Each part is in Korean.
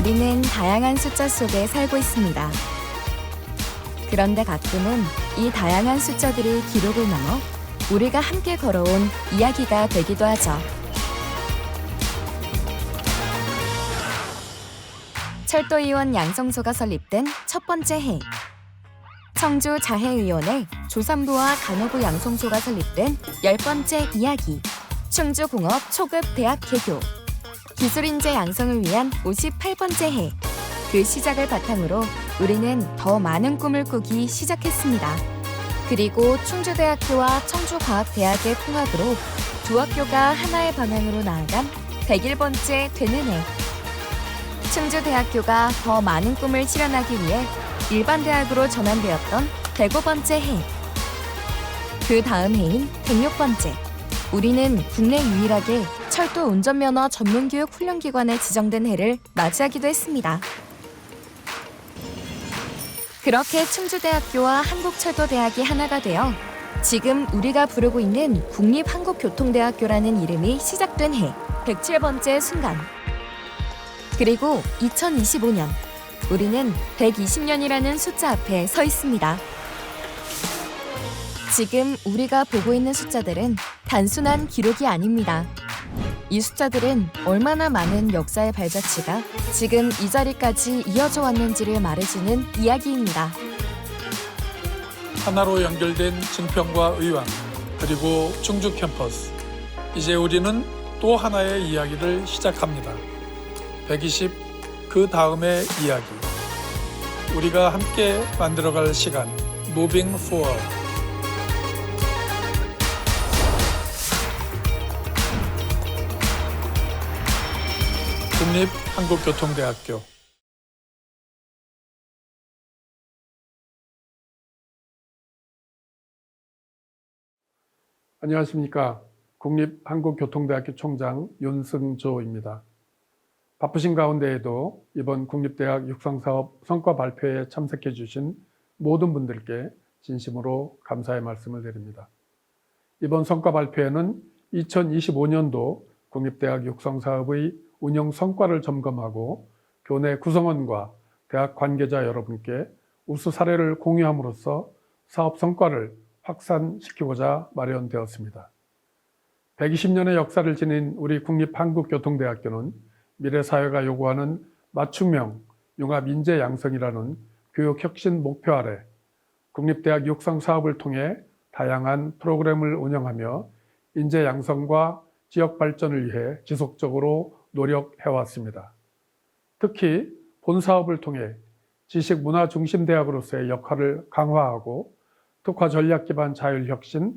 우리는 다양한 숫자 속에 살고 있습니다. 그런데 가끔은 이 다양한 숫자들이 기록을 넘어 우리가 함께 걸어온 이야기가 되기도 하죠. 철도의원 양성소가 설립된 첫 번째 해. 청주 자해의원의 조산부와 간호부 양성소가 설립된 10번째 이야기. 충주공업 초급 대학 개교. 기술인재 양성을 위한 58번째 해. 그 시작을 바탕으로 우리는 더 많은 꿈을 꾸기 시작했습니다. 그리고 충주대학교와 청주과학대학의 통합으로 두 학교가 하나의 방향으로 나아간 101번째 되는 해. 충주대학교가 더 많은 꿈을 실현하기 위해 일반 대학으로 전환되었던 105번째 해. 그 다음 해인 106번째. 우리는 국내 유일하게 철도 운전면허 전문교육 훈련기관에 지정된 해를 맞이하기도 했습니다. 그렇게 충주대학교와 한국철도대학이 하나가 되어 지금 우리가 부르고 있는 국립한국교통대학교라는 이름이 시작된 해, 107번째 순간. 그리고 2025년, 우리는 120년이라는 숫자 앞에 서 있습니다. 지금 우리가 보고 있는 숫자들은 단순한 기록이 아닙니다. 이 숫자들은 얼마나 많은 역사의 발자취가 지금 이 자리까지 이어져 왔는지를 말해주는 이야기입니다. 하나로 연결된 증평과 의왕, 그리고 충주 캠퍼스. 이제 우리는 또 하나의 이야기를 시작합니다. 120, 그 다음의 이야기. 우리가 함께 만들어갈 시간, Moving Forward. 국립한국교통대학교. 안녕하십니까. 국립한국교통대학교 총장 윤승조입니다. 바쁘신 가운데에도 이번 국립대학 육성사업 성과 발표에 참석해 주신 모든 분들께 진심으로 감사의 말씀을 드립니다. 이번 성과 발표에는 2025년도 국립대학 육성사업의 운영 성과를 점검하고 교내 구성원과 대학 관계자 여러분께 우수 사례를 공유함으로써 사업 성과를 확산시키고자 마련되었습니다. 120년의 역사를 지닌 우리 국립한국교통대학교는 미래 사회가 요구하는 맞춤형 융합 인재 양성이라는 교육 혁신 목표 아래 국립대학 육성 사업을 통해 다양한 프로그램을 운영하며 인재 양성과 지역 발전을 위해 지속적으로 노력해왔습니다. 특히 본 사업을 통해 지식 문화 중심 대학으로서의 역할을 강화하고 특화 전략 기반 자율 혁신,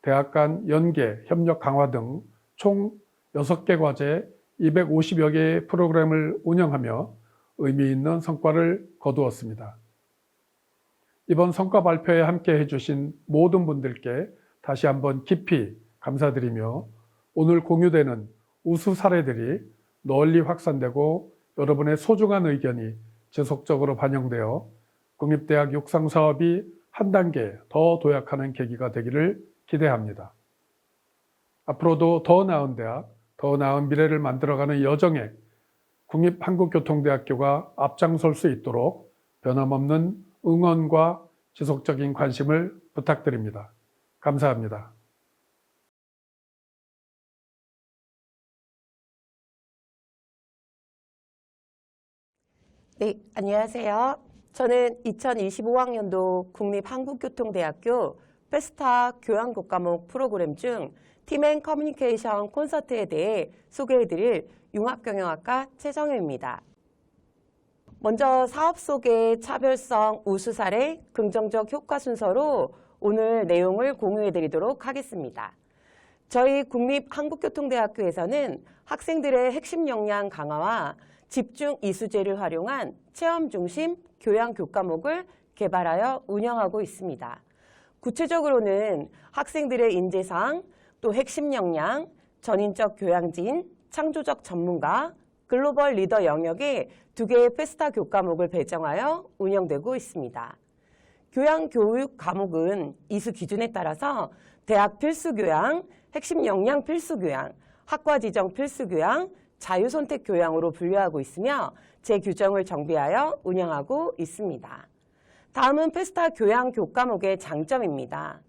대학 간 연계, 협력 강화 등 총 6개 과제 250여 개의 프로그램을 운영하며 의미 있는 성과를 거두었습니다. 이번 성과 발표에 함께 해주신 모든 분들께 다시 한번 깊이 감사드리며 오늘 공유되는 우수 사례들이 널리 확산되고 여러분의 소중한 의견이 지속적으로 반영되어 국립대학 육성 사업이 한 단계 더 도약하는 계기가 되기를 기대합니다. 앞으로도 더 나은 대학, 더 나은 미래를 만들어가는 여정에 국립한국교통대학교가 앞장설 수 있도록 변함없는 응원과 지속적인 관심을 부탁드립니다. 감사합니다. 네, 안녕하세요. 저는 2025학년도 국립한국교통대학교 페스타 교양교과목 프로그램 중 팀 앤 커뮤니케이션 콘서트에 대해 소개해드릴 융합경영학과 최정효입니다. 먼저 사업 속의 차별성, 우수 사례, 긍정적 효과 순서로 오늘 내용을 공유해드리도록 하겠습니다. 저희 국립한국교통대학교에서는 학생들의 핵심 역량 강화와 집중 이수제를 활용한 체험 중심 교양 교과목을 개발하여 운영하고 있습니다. 구체적으로는 학생들의 인재상, 또 핵심 역량, 전인적 교양진, 창조적 전문가, 글로벌 리더 영역에 2개의 페스타 교과목을 배정하여 운영되고 있습니다. 교양 교육 과목은 이수 기준에 따라서 대학 필수 교양, 핵심 역량 필수 교양, 학과 지정 필수 교양, 자유선택 교양으로 분류하고 있으며 제규정을 정비하여 운영하고 있습니다. 다음은 페스타 교양 교과목의 장점입니다.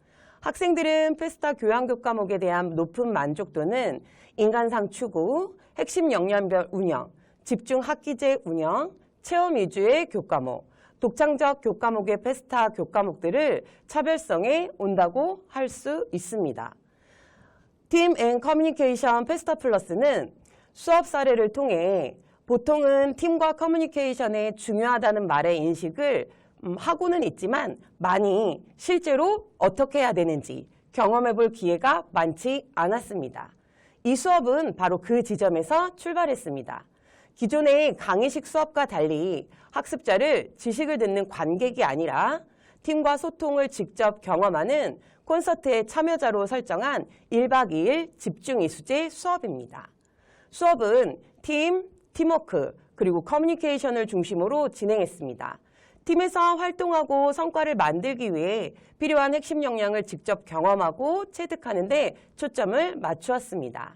학생들은 페스타 교양 교과목에 대한 높은 만족도는 인간상 추구, 핵심 역량별 운영, 집중 학기제 운영, 체험 위주의 교과목, 독창적 교과목의 페스타 교과목들을 차별성에 온다고 할 수 있습니다. 팀 앤 커뮤니케이션 페스타 플러스는 수업 사례를 통해 보통은 팀과 커뮤니케이션에 중요하다는 말의 인식을 하고는 있지만 많이 실제로 어떻게 해야 되는지 경험해 볼 기회가 많지 않았습니다. 이 수업은 바로 그 지점에서 출발했습니다. 기존의 강의식 수업과 달리 학습자를 지식을 듣는 관객이 아니라 팀과 소통을 직접 경험하는 콘서트의 참여자로 설정한 1박 2일 집중 이수제 수업입니다. 수업은 팀, 팀워크, 그리고 커뮤니케이션을 중심으로 진행했습니다. 팀에서 활동하고 성과를 만들기 위해 필요한 핵심 역량을 직접 경험하고 체득하는 데 초점을 맞추었습니다.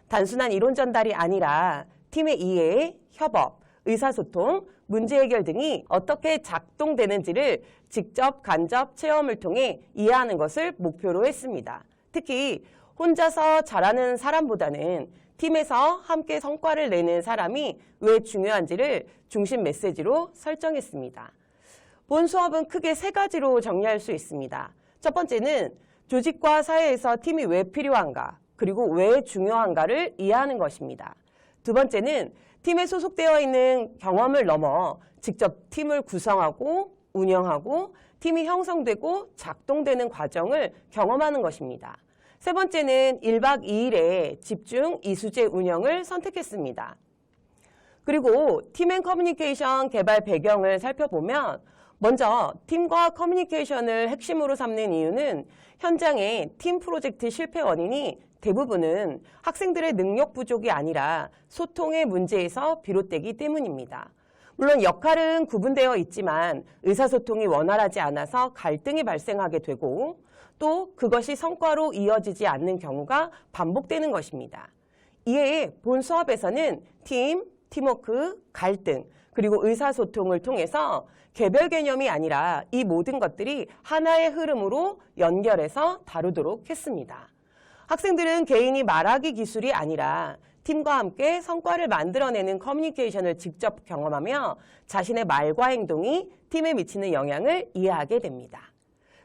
단순한 이론 전달이 아니라 팀의 이해, 협업, 의사소통, 문제 해결 등이 어떻게 작동되는지를 직접 간접 체험을 통해 이해하는 것을 목표로 했습니다. 특히 혼자서 잘하는 사람보다는 팀에서 함께 성과를 내는 사람이 왜 중요한지를 중심 메시지로 설정했습니다. 본 수업은 크게 3가지로 정리할 수 있습니다. 첫 번째는 조직과 사회에서 팀이 왜 필요한가, 그리고 왜 중요한가를 이해하는 것입니다. 두 번째는 팀에 소속되어 있는 경험을 넘어 직접 팀을 구성하고 운영하고 팀이 형성되고 작동되는 과정을 경험하는 것입니다. 세 번째는 1박 2일의 집중 이수제 운영을 선택했습니다. 그리고 팀 앤 커뮤니케이션 개발 배경을 살펴보면 먼저 팀과 커뮤니케이션을 핵심으로 삼는 이유는 현장의 팀 프로젝트 실패 원인이 대부분은 학생들의 능력 부족이 아니라 소통의 문제에서 비롯되기 때문입니다. 물론 역할은 구분되어 있지만 의사소통이 원활하지 않아서 갈등이 발생하게 되고 또 그것이 성과로 이어지지 않는 경우가 반복되는 것입니다. 이에 본 수업에서는 팀, 팀워크, 갈등, 그리고 의사소통을 통해서 개별 개념이 아니라 이 모든 것들이 하나의 흐름으로 연결해서 다루도록 했습니다. 학생들은 개인이 말하기 기술이 아니라 팀과 함께 성과를 만들어내는 커뮤니케이션을 직접 경험하며 자신의 말과 행동이 팀에 미치는 영향을 이해하게 됩니다.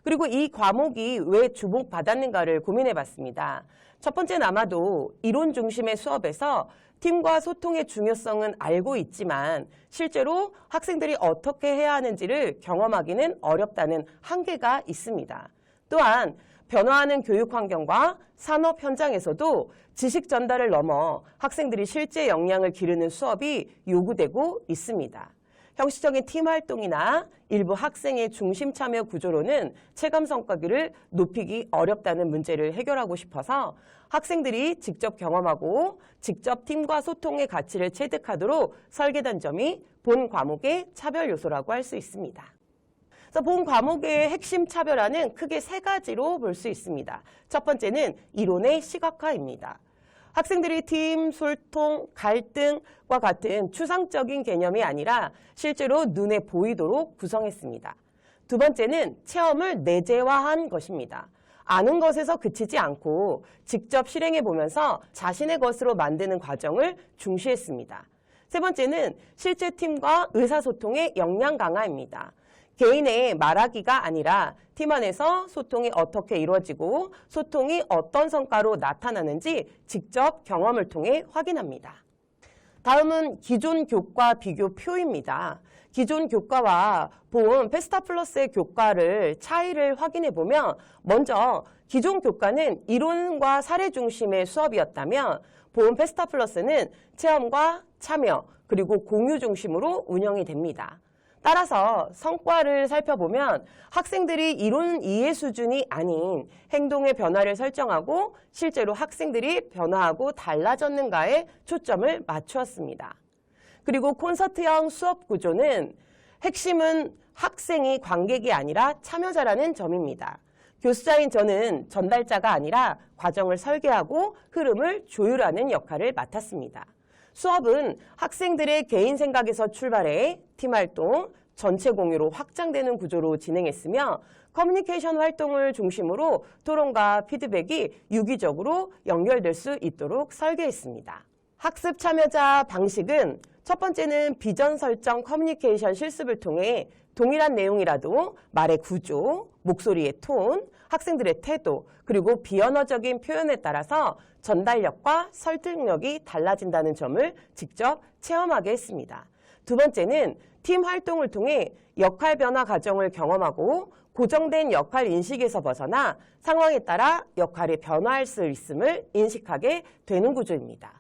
그리고 이 과목이 왜 주목받았는가를 고민해봤습니다. 첫 번째는 아마도 이론 중심의 수업에서 팀과 소통의 중요성은 알고 있지만 실제로 학생들이 어떻게 해야 하는지를 경험하기는 어렵다는 한계가 있습니다. 또한 변화하는 교육 환경과 산업 현장에서도 지식 전달을 넘어 학생들이 실제 역량을 기르는 수업이 요구되고 있습니다. 형식적인 팀 활동이나 일부 학생의 중심 참여 구조로는 체감 성과를 높이기 어렵다는 문제를 해결하고 싶어서 학생들이 직접 경험하고 직접 팀과 소통의 가치를 체득하도록 설계된 점이 본 과목의 차별 요소라고 할 수 있습니다. 그래서 본 과목의 핵심 차별화는 크게 3가지로 볼 수 있습니다. 첫 번째는 이론의 시각화입니다. 학생들이 팀, 소통, 갈등과 같은 추상적인 개념이 아니라 실제로 눈에 보이도록 구성했습니다. 두 번째는 체험을 내재화한 것입니다. 아는 것에서 그치지 않고 직접 실행해 보면서 자신의 것으로 만드는 과정을 중시했습니다. 세 번째는 실제 팀과 의사소통의 역량 강화입니다. 개인의 말하기가 아니라 팀 안에서 소통이 어떻게 이루어지고 소통이 어떤 성과로 나타나는지 직접 경험을 통해 확인합니다. 다음은 기존 교과 비교표입니다. 기존 교과와 본 페스타 플러스의 교과를 차이를 확인해 보면 먼저 기존 교과는 이론과 사례 중심의 수업이었다면 본 페스타 플러스는 체험과 참여 그리고 공유 중심으로 운영이 됩니다. 따라서 성과를 살펴보면 학생들이 이론 이해 수준이 아닌 행동의 변화를 설정하고 실제로 학생들이 변화하고 달라졌는가에 초점을 맞추었습니다. 그리고 콘서트형 수업 구조는 핵심은 학생이 관객이 아니라 참여자라는 점입니다. 교수자인 저는 전달자가 아니라 과정을 설계하고 흐름을 조율하는 역할을 맡았습니다. 수업은 학생들의 개인 생각에서 출발해 팀활동, 전체 공유로 확장되는 구조로 진행했으며 커뮤니케이션 활동을 중심으로 토론과 피드백이 유기적으로 연결될 수 있도록 설계했습니다. 학습 참여자 방식은 첫 번째는 비전 설정 커뮤니케이션 실습을 통해 동일한 내용이라도 말의 구조, 목소리의 톤, 학생들의 태도, 그리고 비언어적인 표현에 따라서 전달력과 설득력이 달라진다는 점을 직접 체험하게 했습니다. 두 번째는 팀 활동을 통해 역할 변화 과정을 경험하고 고정된 역할 인식에서 벗어나 상황에 따라 역할이 변화할 수 있음을 인식하게 되는 구조입니다.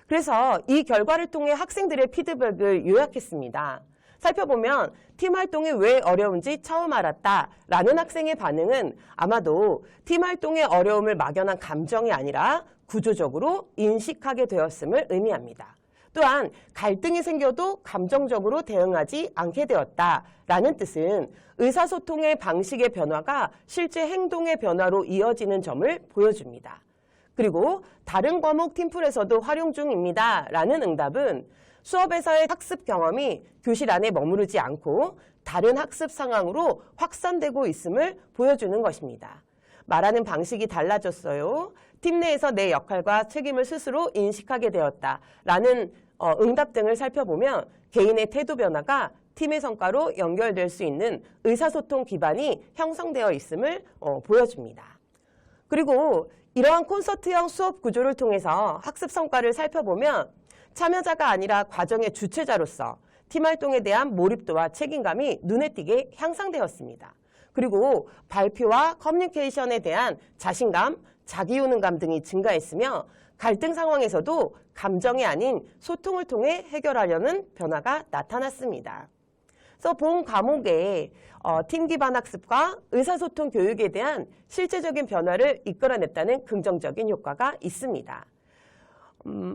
그래서 이 결과를 통해 학생들의 피드백을 요약했습니다. 살펴보면 팀 활동이 왜 어려운지 처음 알았다라는 학생의 반응은 아마도 팀 활동의 어려움을 막연한 감정이 아니라 구조적으로 인식하게 되었음을 의미합니다. 또한 갈등이 생겨도 감정적으로 대응하지 않게 되었다라는 뜻은 의사소통의 방식의 변화가 실제 행동의 변화로 이어지는 점을 보여줍니다. 그리고 다른 과목 팀플에서도 활용 중입니다 라는 응답은 수업에서의 학습 경험이 교실 안에 머무르지 않고 다른 학습 상황으로 확산되고 있음을 보여주는 것입니다. 말하는 방식이 달라졌어요. 팀 내에서 내 역할과 책임을 스스로 인식하게 되었다라는 응답 등을 살펴보면 개인의 태도 변화가 팀의 성과로 연결될 수 있는 의사소통 기반이 형성되어 있음을 보여줍니다. 그리고 이러한 콘서트형 수업 구조를 통해서 학습 성과를 살펴보면 참여자가 아니라 과정의 주체자로서 팀 활동에 대한 몰입도와 책임감이 눈에 띄게 향상되었습니다. 그리고 발표와 커뮤니케이션에 대한 자신감, 자기효능감 등이 증가했으며 갈등 상황에서도 감정이 아닌 소통을 통해 해결하려는 변화가 나타났습니다. 그래서 본 과목에 팀 기반 학습과 의사소통 교육에 대한 실제적인 변화를 이끌어냈다는 긍정적인 효과가 있습니다.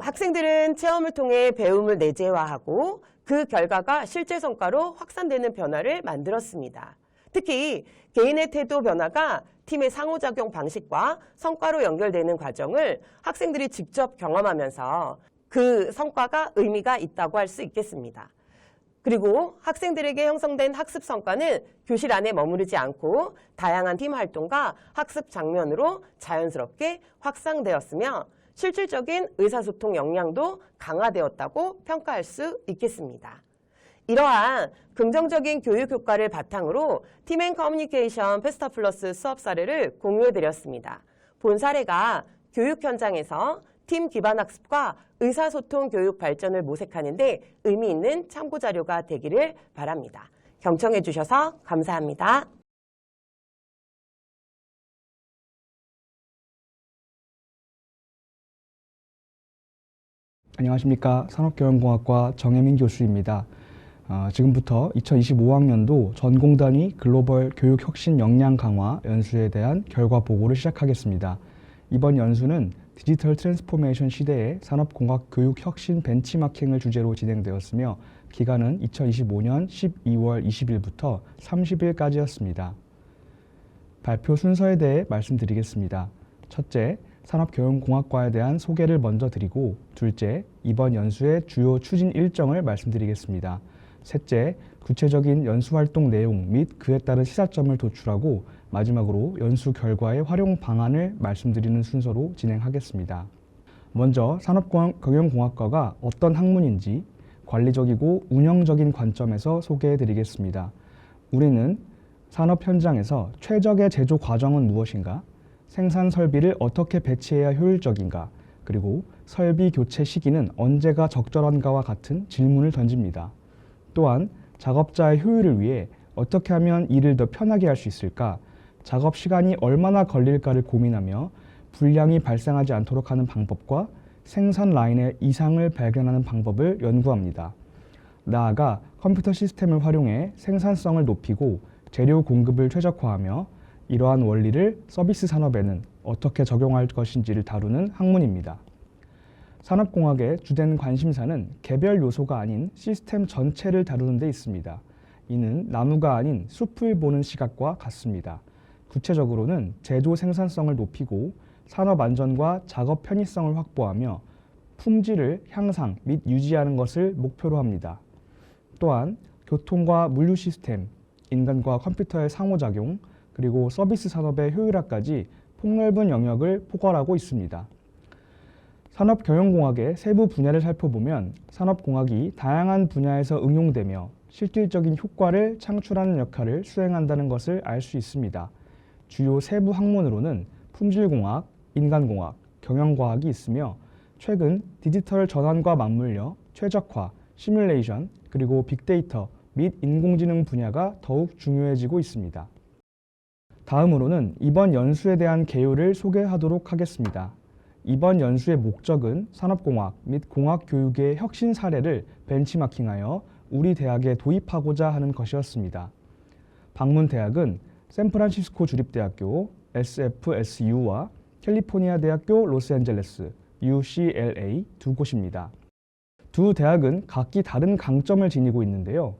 학생들은 체험을 통해 배움을 내재화하고 그 결과가 실제 성과로 확산되는 변화를 만들었습니다. 특히 개인의 태도 변화가 팀의 상호작용 방식과 성과로 연결되는 과정을 학생들이 직접 경험하면서 그 성과가 의미가 있다고 할 수 있겠습니다. 그리고 학생들에게 형성된 학습 성과는 교실 안에 머무르지 않고 다양한 팀 활동과 학습 장면으로 자연스럽게 확산되었으며 실질적인 의사소통 역량도 강화되었다고 평가할 수 있겠습니다. 이러한 긍정적인 교육 효과를 바탕으로 팀앤커뮤니케이션 페스타플러스 수업 사례를 공유해드렸습니다. 본 사례가 교육 현장에서 팀 기반 학습과 의사소통 교육 발전을 모색하는 데 의미 있는 참고 자료가 되기를 바랍니다. 경청해 주셔서 감사합니다. 안녕하십니까. 산업경영공학과 정혜민 교수입니다. 지금부터 2025학년도 전공단위 글로벌 교육 혁신 역량 강화 연수에 대한 결과 보고를 시작하겠습니다. 이번 연수는 디지털 트랜스포메이션 시대의 산업공학 교육 혁신 벤치마킹을 주제로 진행되었으며 기간은 2025년 12월 20일부터 30일까지였습니다. 발표 순서에 대해 말씀드리겠습니다. 첫째, 산업교육공학과에 대한 소개를 먼저 드리고, 둘째, 이번 연수의 주요 추진 일정을 말씀드리겠습니다. 셋째, 구체적인 연수활동 내용 및 그에 따른 시사점을 도출하고 마지막으로 연수 결과의 활용 방안을 말씀드리는 순서로 진행하겠습니다. 먼저 산업경영공학과가 어떤 학문인지 관리적이고 운영적인 관점에서 소개해드리겠습니다. 우리는 산업 현장에서 최적의 제조 과정은 무엇인가? 생산 설비를 어떻게 배치해야 효율적인가? 그리고 설비 교체 시기는 언제가 적절한가와 같은 질문을 던집니다. 또한 작업자의 효율을 위해 어떻게 하면 일을 더 편하게 할 수 있을까? 작업 시간이 얼마나 걸릴까를 고민하며 불량이 발생하지 않도록 하는 방법과 생산 라인의 이상을 발견하는 방법을 연구합니다. 나아가 컴퓨터 시스템을 활용해 생산성을 높이고 재료 공급을 최적화하며 이러한 원리를 서비스 산업에는 어떻게 적용할 것인지를 다루는 학문입니다. 산업공학의 주된 관심사는 개별 요소가 아닌 시스템 전체를 다루는 데 있습니다. 이는 나무가 아닌 숲을 보는 시각과 같습니다. 구체적으로는 제조 생산성을 높이고 산업 안전과 작업 편의성을 확보하며 품질을 향상 및 유지하는 것을 목표로 합니다. 또한 교통과 물류 시스템, 인간과 컴퓨터의 상호작용, 그리고 서비스 산업의 효율화까지 폭넓은 영역을 포괄하고 있습니다. 산업경영공학의 세부 분야를 살펴보면 산업공학이 다양한 분야에서 응용되며 실질적인 효과를 창출하는 역할을 수행한다는 것을 알 수 있습니다. 주요 세부 학문으로는 품질공학, 인간공학, 경영과학이 있으며 최근 디지털 전환과 맞물려 최적화, 시뮬레이션, 그리고 빅데이터 및 인공지능 분야가 더욱 중요해지고 있습니다. 다음으로는 이번 연수에 대한 개요를 소개하도록 하겠습니다. 이번 연수의 목적은 산업공학 및 공학교육의 혁신 사례를 벤치마킹하여 우리 대학에 도입하고자 하는 것이었습니다. 방문 대학은 샌프란시스코 주립대학교 SFSU와 캘리포니아 대학교 로스앤젤레스 UCLA 두 곳입니다. 두 대학은 각기 다른 강점을 지니고 있는데요.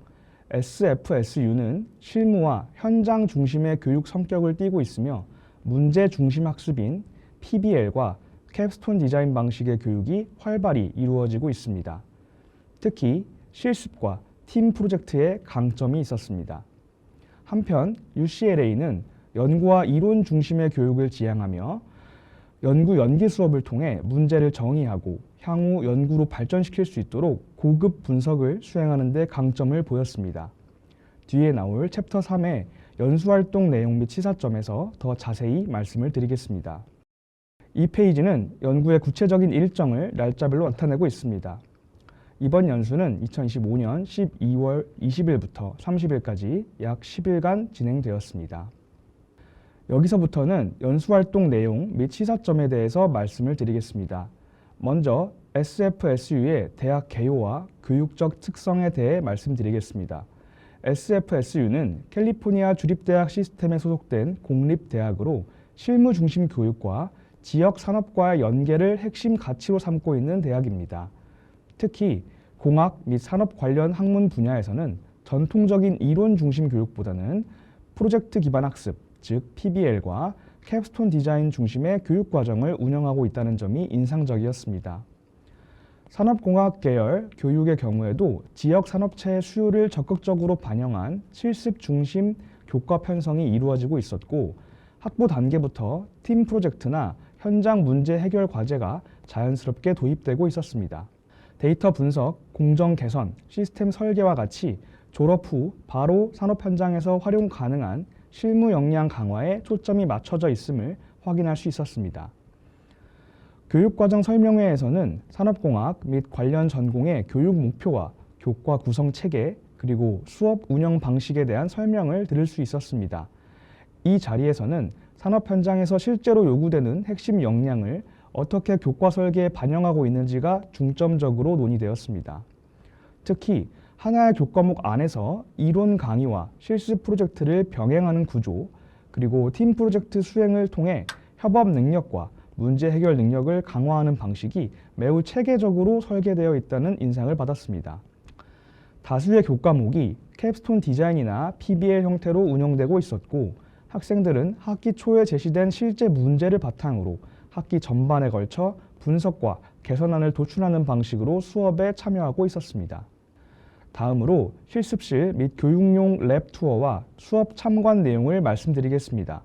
SFSU는 실무와 현장 중심의 교육 성격을 띠고 있으며 문제 중심 학습인 PBL과 캡스톤 디자인 방식의 교육이 활발히 이루어지고 있습니다. 특히 실습과 팀 프로젝트에 강점이 있었습니다. 한편 UCLA는 연구와 이론 중심의 교육을 지향하며 연구 연기 수업을 통해 문제를 정의하고 향후 연구로 발전시킬 수 있도록 고급 분석을 수행하는 데 강점을 보였습니다. 뒤에 나올 챕터 3의 연수활동 내용 및 시사점에서 더 자세히 말씀을 드리겠습니다. 이 페이지는 연구의 구체적인 일정을 날짜별로 나타내고 있습니다. 이번 연수는 2025년 12월 20일부터 30일까지 약 10일간 진행되었습니다. 여기서부터는 연수활동 내용 및 시사점에 대해서 말씀을 드리겠습니다. 먼저 SFSU의 대학 개요와 교육적 특성에 대해 말씀드리겠습니다. SFSU는 캘리포니아 주립대학 시스템에 소속된 공립대학으로 실무 중심 교육과 지역 산업과의 연계를 핵심 가치로 삼고 있는 대학입니다. 특히 공학 및 산업 관련 학문 분야에서는 전통적인 이론 중심 교육보다는 프로젝트 기반 학습, 즉 PBL과 캡스톤 디자인 중심의 교육 과정을 운영하고 있다는 점이 인상적이었습니다. 산업공학 계열 교육의 경우에도 지역 산업체의 수요를 적극적으로 반영한 실습 중심 교과 편성이 이루어지고 있었고 학부 단계부터 팀 프로젝트나 현장 문제 해결 과제가 자연스럽게 도입되고 있었습니다. 데이터 분석, 공정 개선, 시스템 설계와 같이 졸업 후 바로 산업 현장에서 활용 가능한 실무 역량 강화에 초점이 맞춰져 있음을 확인할 수 있었습니다. 교육과정 설명회에서는 산업공학 및 관련 전공의 교육 목표와 교과 구성 체계, 그리고 수업 운영 방식에 대한 설명을 들을 수 있었습니다. 이 자리에서는 산업 현장에서 실제로 요구되는 핵심 역량을 어떻게 교과 설계에 반영하고 있는지가 중점적으로 논의되었습니다. 특히 하나의 교과목 안에서 이론 강의와 실습 프로젝트를 병행하는 구조, 그리고 팀 프로젝트 수행을 통해 협업 능력과 문제 해결 능력을 강화하는 방식이 매우 체계적으로 설계되어 있다는 인상을 받았습니다. 다수의 교과목이 캡스톤 디자인이나 PBL 형태로 운영되고 있었고 학생들은 학기 초에 제시된 실제 문제를 바탕으로 학기 전반에 걸쳐 분석과 개선안을 도출하는 방식으로 수업에 참여하고 있었습니다. 다음으로 실습실 및 교육용 랩 투어와 수업 참관 내용을 말씀드리겠습니다.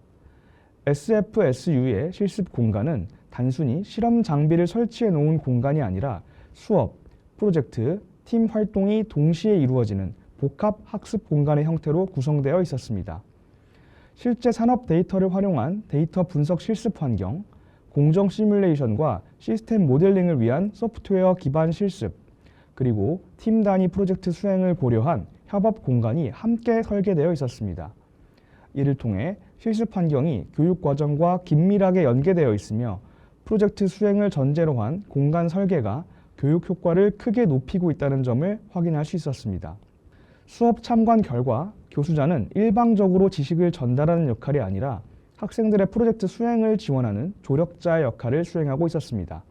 SFSU의 실습 공간은 단순히 실험 장비를 설치해 놓은 공간이 아니라 수업, 프로젝트, 팀 활동이 동시에 이루어지는 복합 학습 공간의 형태로 구성되어 있었습니다. 실제 산업 데이터를 활용한 데이터 분석 실습 환경, 공정 시뮬레이션과 시스템 모델링을 위한 소프트웨어 기반 실습, 그리고 팀 단위 프로젝트 수행을 고려한 협업 공간이 함께 설계되어 있었습니다. 이를 통해 실습 환경이 교육 과정과 긴밀하게 연계되어 있으며 프로젝트 수행을 전제로 한 공간 설계가 교육 효과를 크게 높이고 있다는 점을 확인할 수 있었습니다. 수업 참관 결과 교수자는 일방적으로 지식을 전달하는 역할이 아니라 학생들의 프로젝트 수행을 지원하는 조력자의 역할을 수행하고 있었습니다.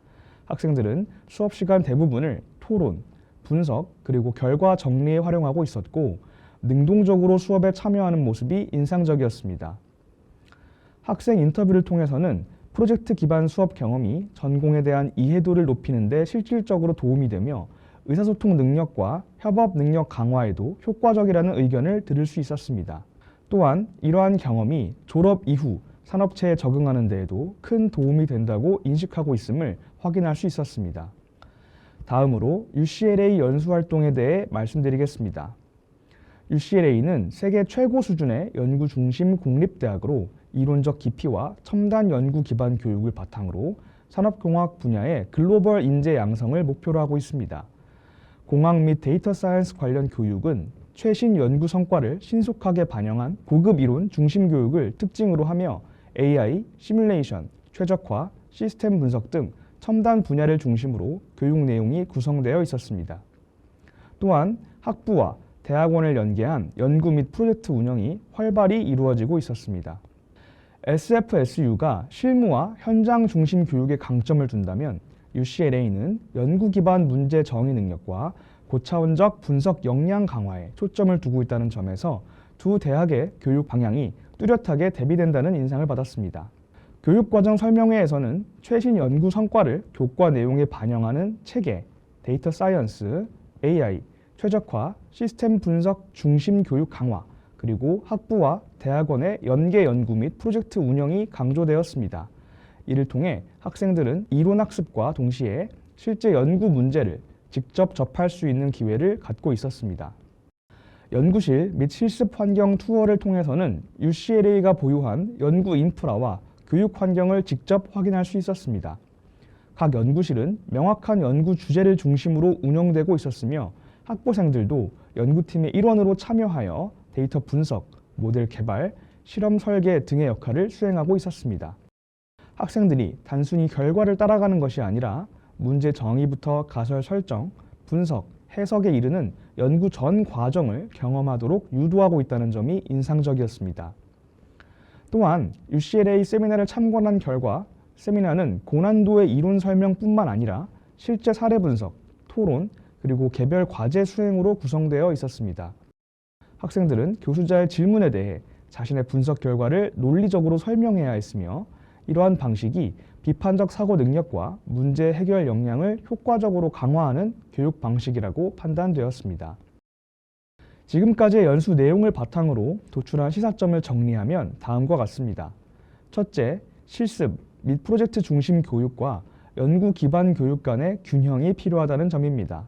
학생들은 수업 시간 대부분을 토론, 분석, 그리고 결과 정리에 활용하고 있었고 능동적으로 수업에 참여하는 모습이 인상적이었습니다. 학생 인터뷰를 통해서는 프로젝트 기반 수업 경험이 전공에 대한 이해도를 높이는 데 실질적으로 도움이 되며 의사소통 능력과 협업 능력 강화에도 효과적이라는 의견을 들을 수 있었습니다. 또한 이러한 경험이 졸업 이후 산업체에 적응하는 데에도 큰 도움이 된다고 인식하고 있음을 확인할 수 있었습니다. 다음으로 UCLA 연수활동에 대해 말씀드리겠습니다. UCLA는 세계 최고 수준의 연구 중심 공립대학으로 이론적 깊이와 첨단 연구 기반 교육을 바탕으로 산업공학 분야의 글로벌 인재 양성을 목표로 하고 있습니다. 공학 및 데이터 사이언스 관련 교육은 최신 연구 성과를 신속하게 반영한 고급 이론 중심 교육을 특징으로 하며 AI, 시뮬레이션, 최적화, 시스템 분석 등 첨단 분야를 중심으로 교육 내용이 구성되어 있었습니다. 또한 학부와 대학원을 연계한 연구 및 프로젝트 운영이 활발히 이루어지고 있었습니다. SFSU가 실무와 현장 중심 교육에 강점을 둔다면 UCLA는 연구 기반 문제 정의 능력과 고차원적 분석 역량 강화에 초점을 두고 있다는 점에서 두 대학의 교육 방향이 뚜렷하게 대비된다는 인상을 받았습니다. 교육과정 설명회에서는 최신 연구 성과를 교과 내용에 반영하는 체계, 데이터 사이언스, AI, 최적화, 시스템 분석 중심 교육 강화, 그리고 학부와 대학원의 연계 연구 및 프로젝트 운영이 강조되었습니다. 이를 통해 학생들은 이론 학습과 동시에 실제 연구 문제를 직접 접할 수 있는 기회를 갖고 있었습니다. 연구실 및 실습 환경 투어를 통해서는 UCLA가 보유한 연구 인프라와 교육 환경을 직접 확인할 수 있었습니다. 각 연구실은 명확한 연구 주제를 중심으로 운영되고 있었으며 학부생들도 연구팀의 일원으로 참여하여 데이터 분석, 모델 개발, 실험 설계 등의 역할을 수행하고 있었습니다. 학생들이 단순히 결과를 따라가는 것이 아니라 문제 정의부터 가설 설정, 분석, 해석에 이르는 연구 전 과정을 경험하도록 유도하고 있다는 점이 인상적이었습니다. 또한 UCLA 세미나를 참관한 결과 세미나는 고난도의 이론 설명뿐만 아니라 실제 사례 분석, 토론, 그리고 개별 과제 수행으로 구성되어 있었습니다. 학생들은 교수자의 질문에 대해 자신의 분석 결과를 논리적으로 설명해야 했으며 이러한 방식이 비판적 사고 능력과 문제 해결 역량을 효과적으로 강화하는 교육 방식이라고 판단되었습니다. 지금까지의 연수 내용을 바탕으로 도출한 시사점을 정리하면 다음과 같습니다. 첫째, 실습 및 프로젝트 중심 교육과 연구 기반 교육 간의 균형이 필요하다는 점입니다.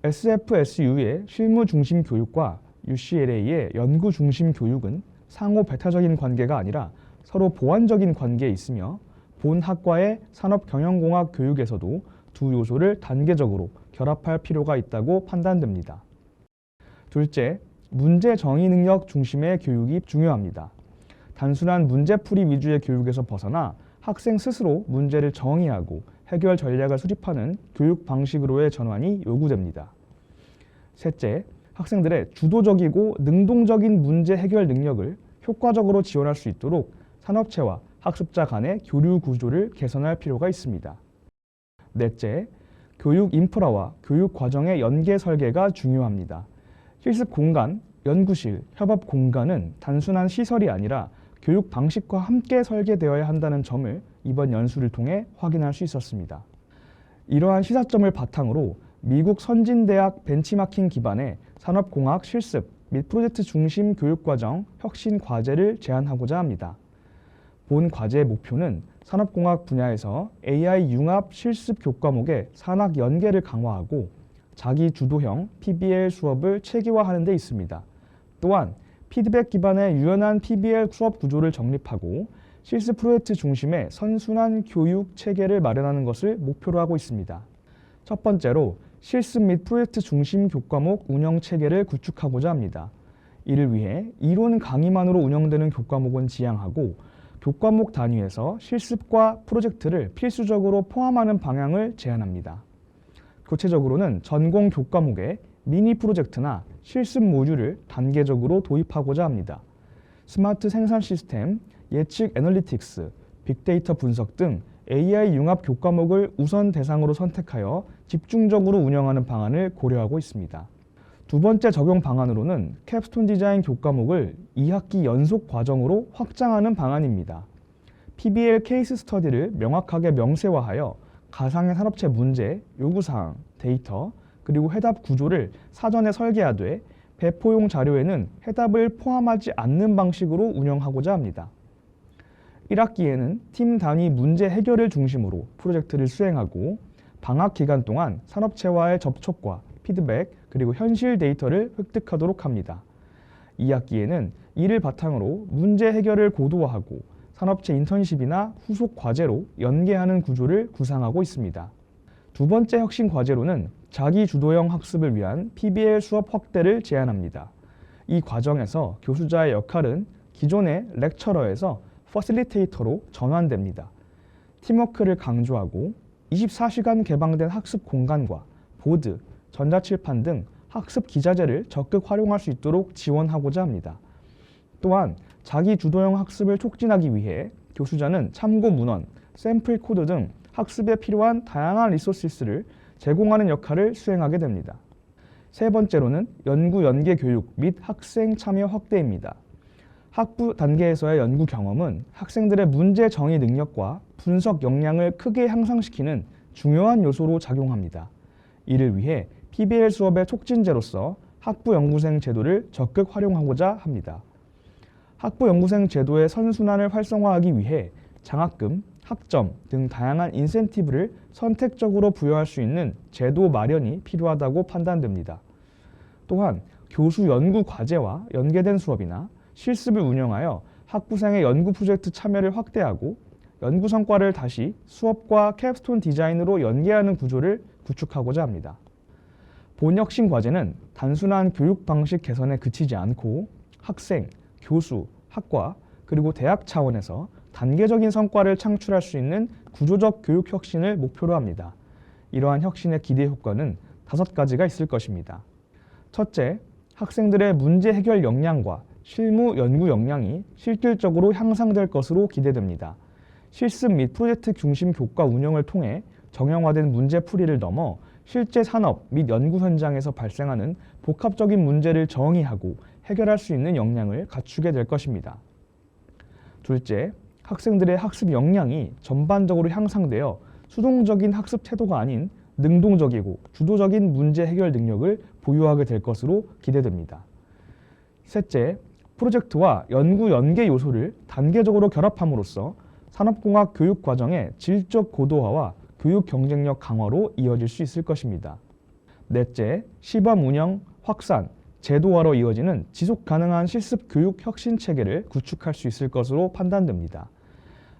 SFSU의 실무 중심 교육과 UCLA의 연구 중심 교육은 상호 배타적인 관계가 아니라 서로 보완적인 관계에 있으며 본 학과의 산업경영공학 교육에서도 두 요소를 단계적으로 결합할 필요가 있다고 판단됩니다. 둘째, 문제 정의 능력 중심의 교육이 중요합니다. 단순한 문제풀이 위주의 교육에서 벗어나 학생 스스로 문제를 정의하고 해결 전략을 수립하는 교육 방식으로의 전환이 요구됩니다. 셋째, 학생들의 주도적이고 능동적인 문제 해결 능력을 효과적으로 지원할 수 있도록 산업체와 학습자 간의 교류 구조를 개선할 필요가 있습니다. 넷째, 교육 인프라와 교육 과정의 연계 설계가 중요합니다. 실습 공간, 연구실, 협업 공간은 단순한 시설이 아니라 교육 방식과 함께 설계되어야 한다는 점을 이번 연수를 통해 확인할 수 있었습니다. 이러한 시사점을 바탕으로 미국 선진대학 벤치마킹 기반의 산업공학 실습 및 프로젝트 중심 교육과정 혁신 과제를 제안하고자 합니다. 본 과제의 목표는 산업공학 분야에서 AI 융합 실습 교과목의 산학 연계를 강화하고 자기 주도형 PBL 수업을 체계화하는 데 있습니다. 또한 피드백 기반의 유연한 PBL 수업 구조를 정립하고 실습 프로젝트 중심의 선순환 교육 체계를 마련하는 것을 목표로 하고 있습니다. 첫 번째로 실습 및 프로젝트 중심 교과목 운영 체계를 구축하고자 합니다. 이를 위해 이론 강의만으로 운영되는 교과목은 지양하고 교과목 단위에서 실습과 프로젝트를 필수적으로 포함하는 방향을 제안합니다. 구체적으로는 전공 교과목에 미니 프로젝트나 실습 모듈을 단계적으로 도입하고자 합니다. 스마트 생산 시스템, 예측 애널리틱스, 빅데이터 분석 등 AI 융합 교과목을 우선 대상으로 선택하여 집중적으로 운영하는 방안을 고려하고 있습니다. 두 번째 적용 방안으로는 캡스톤 디자인 교과목을 2학기 연속 과정으로 확장하는 방안입니다. PBL 케이스 스터디를 명확하게 명세화하여 가상의 산업체 문제, 요구사항, 데이터, 그리고 해답 구조를 사전에 설계하되 배포용 자료에는 해답을 포함하지 않는 방식으로 운영하고자 합니다. 1학기에는 팀 단위 문제 해결을 중심으로 프로젝트를 수행하고 방학 기간 동안 산업체와의 접촉과 피드백 그리고 현실 데이터를 획득하도록 합니다. 2학기에는 이를 바탕으로 문제 해결을 고도화하고 산업체 인턴십이나 후속 과제로 연계하는 구조를 구상하고 있습니다. 두 번째 혁신 과제로는 자기 주도형 학습을 위한 PBL 수업 확대를 제안합니다. 이 과정에서 교수자의 역할은 기존의 렉처러에서 퍼실리테이터로 전환됩니다. 팀워크를 강조하고 24시간 개방된 학습 공간과 보드, 전자칠판 등 학습 기자재를 적극 활용할 수 있도록 지원하고자 합니다. 또한 자기 주도형 학습을 촉진하기 위해 교수자는 참고 문헌, 샘플 코드 등 학습에 필요한 다양한 리소시스를 제공하는 역할을 수행하게 됩니다. 세 번째로는 연구 연계 교육 및 학생 참여 확대입니다. 학부 단계에서의 연구 경험은 학생들의 문제 정의 능력과 분석 역량을 크게 향상시키는 중요한 요소로 작용합니다. 이를 위해 PBL 수업의 촉진제로서 학부 연구생 제도를 적극 활용하고자 합니다. 학부 연구생 제도의 선순환을 활성화하기 위해 장학금, 학점 등 다양한 인센티브를 선택적으로 부여할 수 있는 제도 마련이 필요하다고 판단됩니다. 또한 교수 연구 과제와 연계된 수업이나 실습을 운영하여 학부생의 연구 프로젝트 참여를 확대하고 연구 성과를 다시 수업과 캡스톤 디자인으로 연계하는 구조를 구축하고자 합니다. 본 혁신 과제는 단순한 교육 방식 개선에 그치지 않고 학생, 교수, 학과, 그리고 대학 차원에서 단계적인 성과를 창출할 수 있는 구조적 교육 혁신을 목표로 합니다. 이러한 혁신의 기대 효과는 5가지가 있을 것입니다. 첫째, 학생들의 문제 해결 역량과 실무 연구 역량이 실질적으로 향상될 것으로 기대됩니다. 실습 및 프로젝트 중심 교과 운영을 통해 정형화된 문제 풀이를 넘어 실제 산업 및 연구 현장에서 발생하는 복합적인 문제를 정의하고 해결할 수 있는 역량을 갖추게 될 것입니다. 둘째, 학생들의 학습 역량이 전반적으로 향상되어 수동적인 학습 태도가 아닌 능동적이고 주도적인 문제 해결 능력을 보유하게 될 것으로 기대됩니다. 셋째, 프로젝트와 연구 연계 요소를 단계적으로 결합함으로써 산업공학 교육 과정의 질적 고도화와 교육 경쟁력 강화로 이어질 수 있을 것입니다. 넷째, 시범 운영, 확산, 제도화로 이어지는 지속 가능한 실습 교육 혁신 체계를 구축할 수 있을 것으로 판단됩니다.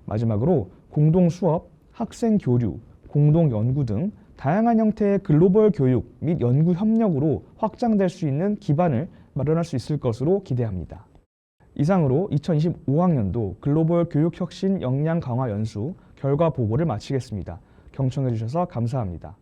마지막으로 공동 수업, 학생 교류, 공동 연구 등 다양한 형태의 글로벌 교육 및 연구 협력으로 확장될 수 있는 기반을 마련할 수 있을 것으로 기대합니다. 이상으로 2025학년도 글로벌 교육 혁신 역량 강화 연수 결과 보고를 마치겠습니다. 경청해 주셔서 감사합니다.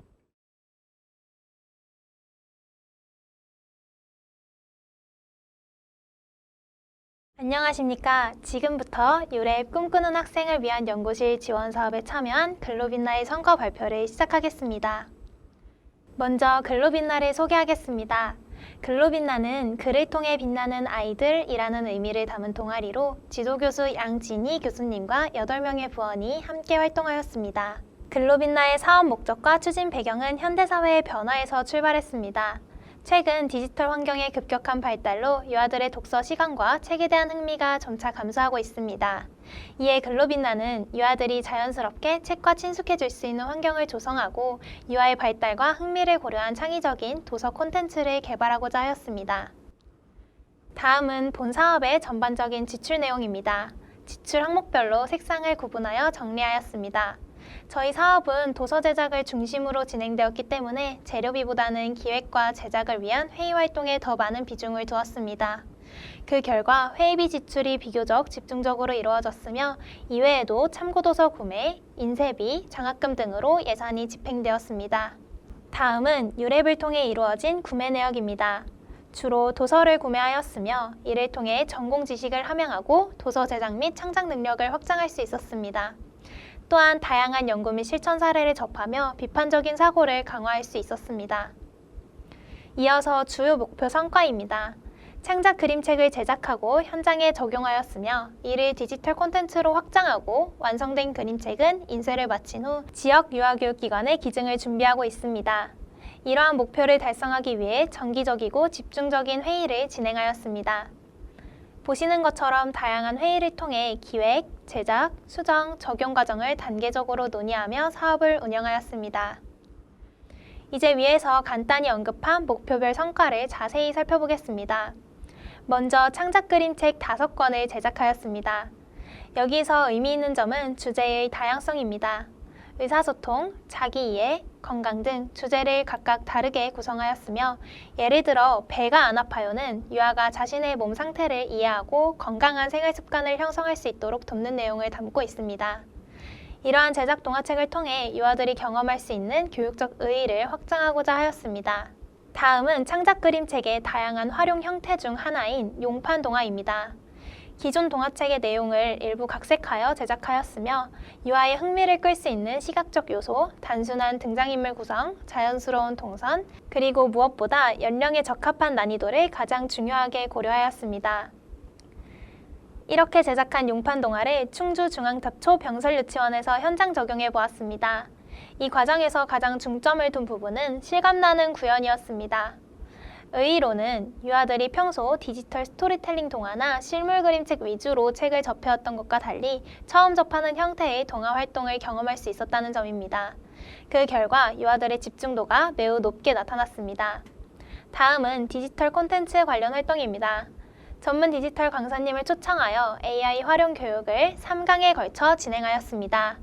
안녕하십니까. 지금부터 유랩 꿈꾸는 학생을 위한 연구실 지원 사업에 참여한 글로빛나의 성과 발표를 시작하겠습니다. 먼저 글로빛나를 소개하겠습니다. 글로빛나는 글을 통해 빛나는 아이들이라는 의미를 담은 동아리로 지도교수 양진희 교수님과 8명의 부원이 함께 활동하였습니다. 글로빛나의 사업 목적과 추진 배경은 현대사회의 변화에서 출발했습니다. 최근 디지털 환경의 급격한 발달로 유아들의 독서 시간과 책에 대한 흥미가 점차 감소하고 있습니다. 이에 글로빛나는 유아들이 자연스럽게 책과 친숙해질 수 있는 환경을 조성하고 유아의 발달과 흥미를 고려한 창의적인 도서 콘텐츠를 개발하고자 하였습니다. 다음은 본 사업의 전반적인 지출 내용입니다. 지출 항목별로 색상을 구분하여 정리하였습니다. 저희 사업은 도서 제작을 중심으로 진행되었기 때문에 재료비보다는 기획과 제작을 위한 회의 활동에 더 많은 비중을 두었습니다. 그 결과 회의비 지출이 비교적 집중적으로 이루어졌으며 이외에도 참고도서 구매, 인쇄비, 장학금 등으로 예산이 집행되었습니다. 다음은 유랩을 통해 이루어진 구매 내역입니다. 주로 도서를 구매하였으며 이를 통해 전공 지식을 함양하고 도서 제작 및 창작 능력을 확장할 수 있었습니다. 또한 다양한 연구 및 실천 사례를 접하며 비판적인 사고를 강화할 수 있었습니다. 이어서 주요 목표 성과입니다. 창작 그림책을 제작하고 현장에 적용하였으며 이를 디지털 콘텐츠로 확장하고 완성된 그림책은 인쇄를 마친 후 지역 유아교육기관에 기증을 준비하고 있습니다. 이러한 목표를 달성하기 위해 정기적이고 집중적인 회의를 진행하였습니다. 보시는 것처럼 다양한 회의를 통해 기획, 제작, 수정, 적용 과정을 단계적으로 논의하며 사업을 운영하였습니다. 이제 위에서 간단히 언급한 목표별 성과를 자세히 살펴보겠습니다. 먼저 창작 그림책 5권을 제작하였습니다. 여기서 의미 있는 점은 주제의 다양성입니다. 의사소통, 자기이해, 건강 등 주제를 각각 다르게 구성하였으며 예를 들어 배가 안 아파요는 유아가 자신의 몸 상태를 이해하고 건강한 생활 습관을 형성할 수 있도록 돕는 내용을 담고 있습니다. 이러한 제작 동화책을 통해 유아들이 경험할 수 있는 교육적 의의를 확장하고자 하였습니다. 다음은 창작 그림책의 다양한 활용 형태 중 하나인 용판 동화입니다. 기존 동화책의 내용을 일부 각색하여 제작하였으며 유아의 흥미를 끌 수 있는 시각적 요소, 단순한 등장인물 구성, 자연스러운 동선, 그리고 무엇보다 연령에 적합한 난이도를 가장 중요하게 고려하였습니다. 이렇게 제작한 용판 동화를 충주중앙탑초 병설유치원에서 현장 적용해 보았습니다. 이 과정에서 가장 중점을 둔 부분은 실감나는 구현이었습니다. 의의로는 유아들이 평소 디지털 스토리텔링 동화나 실물 그림책 위주로 책을 접해왔던 것과 달리 처음 접하는 형태의 동화 활동을 경험할 수 있었다는 점입니다. 그 결과 유아들의 집중도가 매우 높게 나타났습니다. 다음은 디지털 콘텐츠 관련 활동입니다. 전문 디지털 강사님을 초청하여 AI 활용 교육을 3강에 걸쳐 진행하였습니다.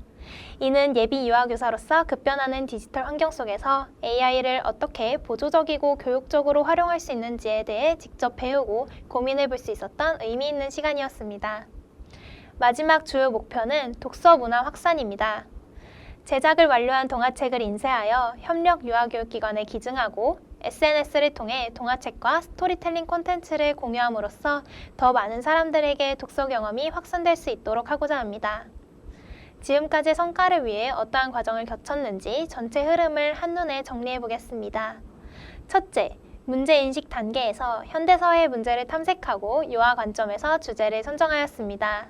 이는 예비 유아교사로서 급변하는 디지털 환경 속에서 AI를 어떻게 보조적이고 교육적으로 활용할 수 있는지에 대해 직접 배우고 고민해 볼 수 있었던 의미 있는 시간이었습니다. 마지막 주요 목표는 독서 문화 확산입니다. 제작을 완료한 동화책을 인쇄하여 협력 유아교육기관에 기증하고 SNS를 통해 동화책과 스토리텔링 콘텐츠를 공유함으로써 더 많은 사람들에게 독서 경험이 확산될 수 있도록 하고자 합니다. 지금까지 성과를 위해 어떠한 과정을 거쳤는지 전체 흐름을 한눈에 정리해 보겠습니다. 첫째, 문제인식 단계에서 현대사회의 문제를 탐색하고 유아 관점에서 주제를 선정하였습니다.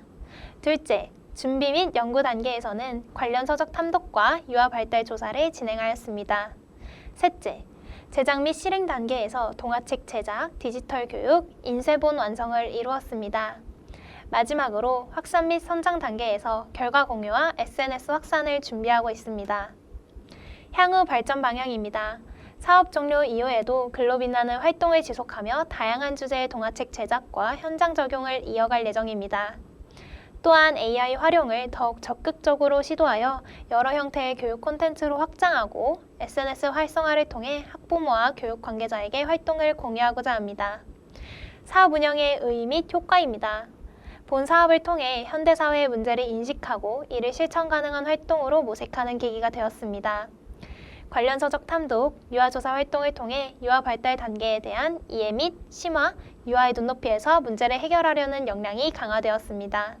둘째, 준비 및 연구 단계에서는 관련 서적 탐독과 유아 발달 조사를 진행하였습니다. 셋째, 제작 및 실행 단계에서 동화책 제작, 디지털 교육, 인쇄본 완성을 이루었습니다. 마지막으로 확산 및 선정 단계에서 결과 공유와 SNS 확산을 준비하고 있습니다. 향후 발전 방향입니다. 사업 종료 이후에도 글로빛나는 활동을 지속하며 다양한 주제의 동화책 제작과 현장 적용을 이어갈 예정입니다. 또한 AI 활용을 더욱 적극적으로 시도하여 여러 형태의 교육 콘텐츠로 확장하고 SNS 활성화를 통해 학부모와 교육 관계자에게 활동을 공유하고자 합니다. 사업 운영의 의의 및 효과입니다. 본 사업을 통해 현대사회의 문제를 인식하고 이를 실천 가능한 활동으로 모색하는 계기가 되었습니다. 관련 서적 탐독, 유아조사 활동을 통해 유아 발달 단계에 대한 이해 및 심화, 유아의 눈높이에서 문제를 해결하려는 역량이 강화되었습니다.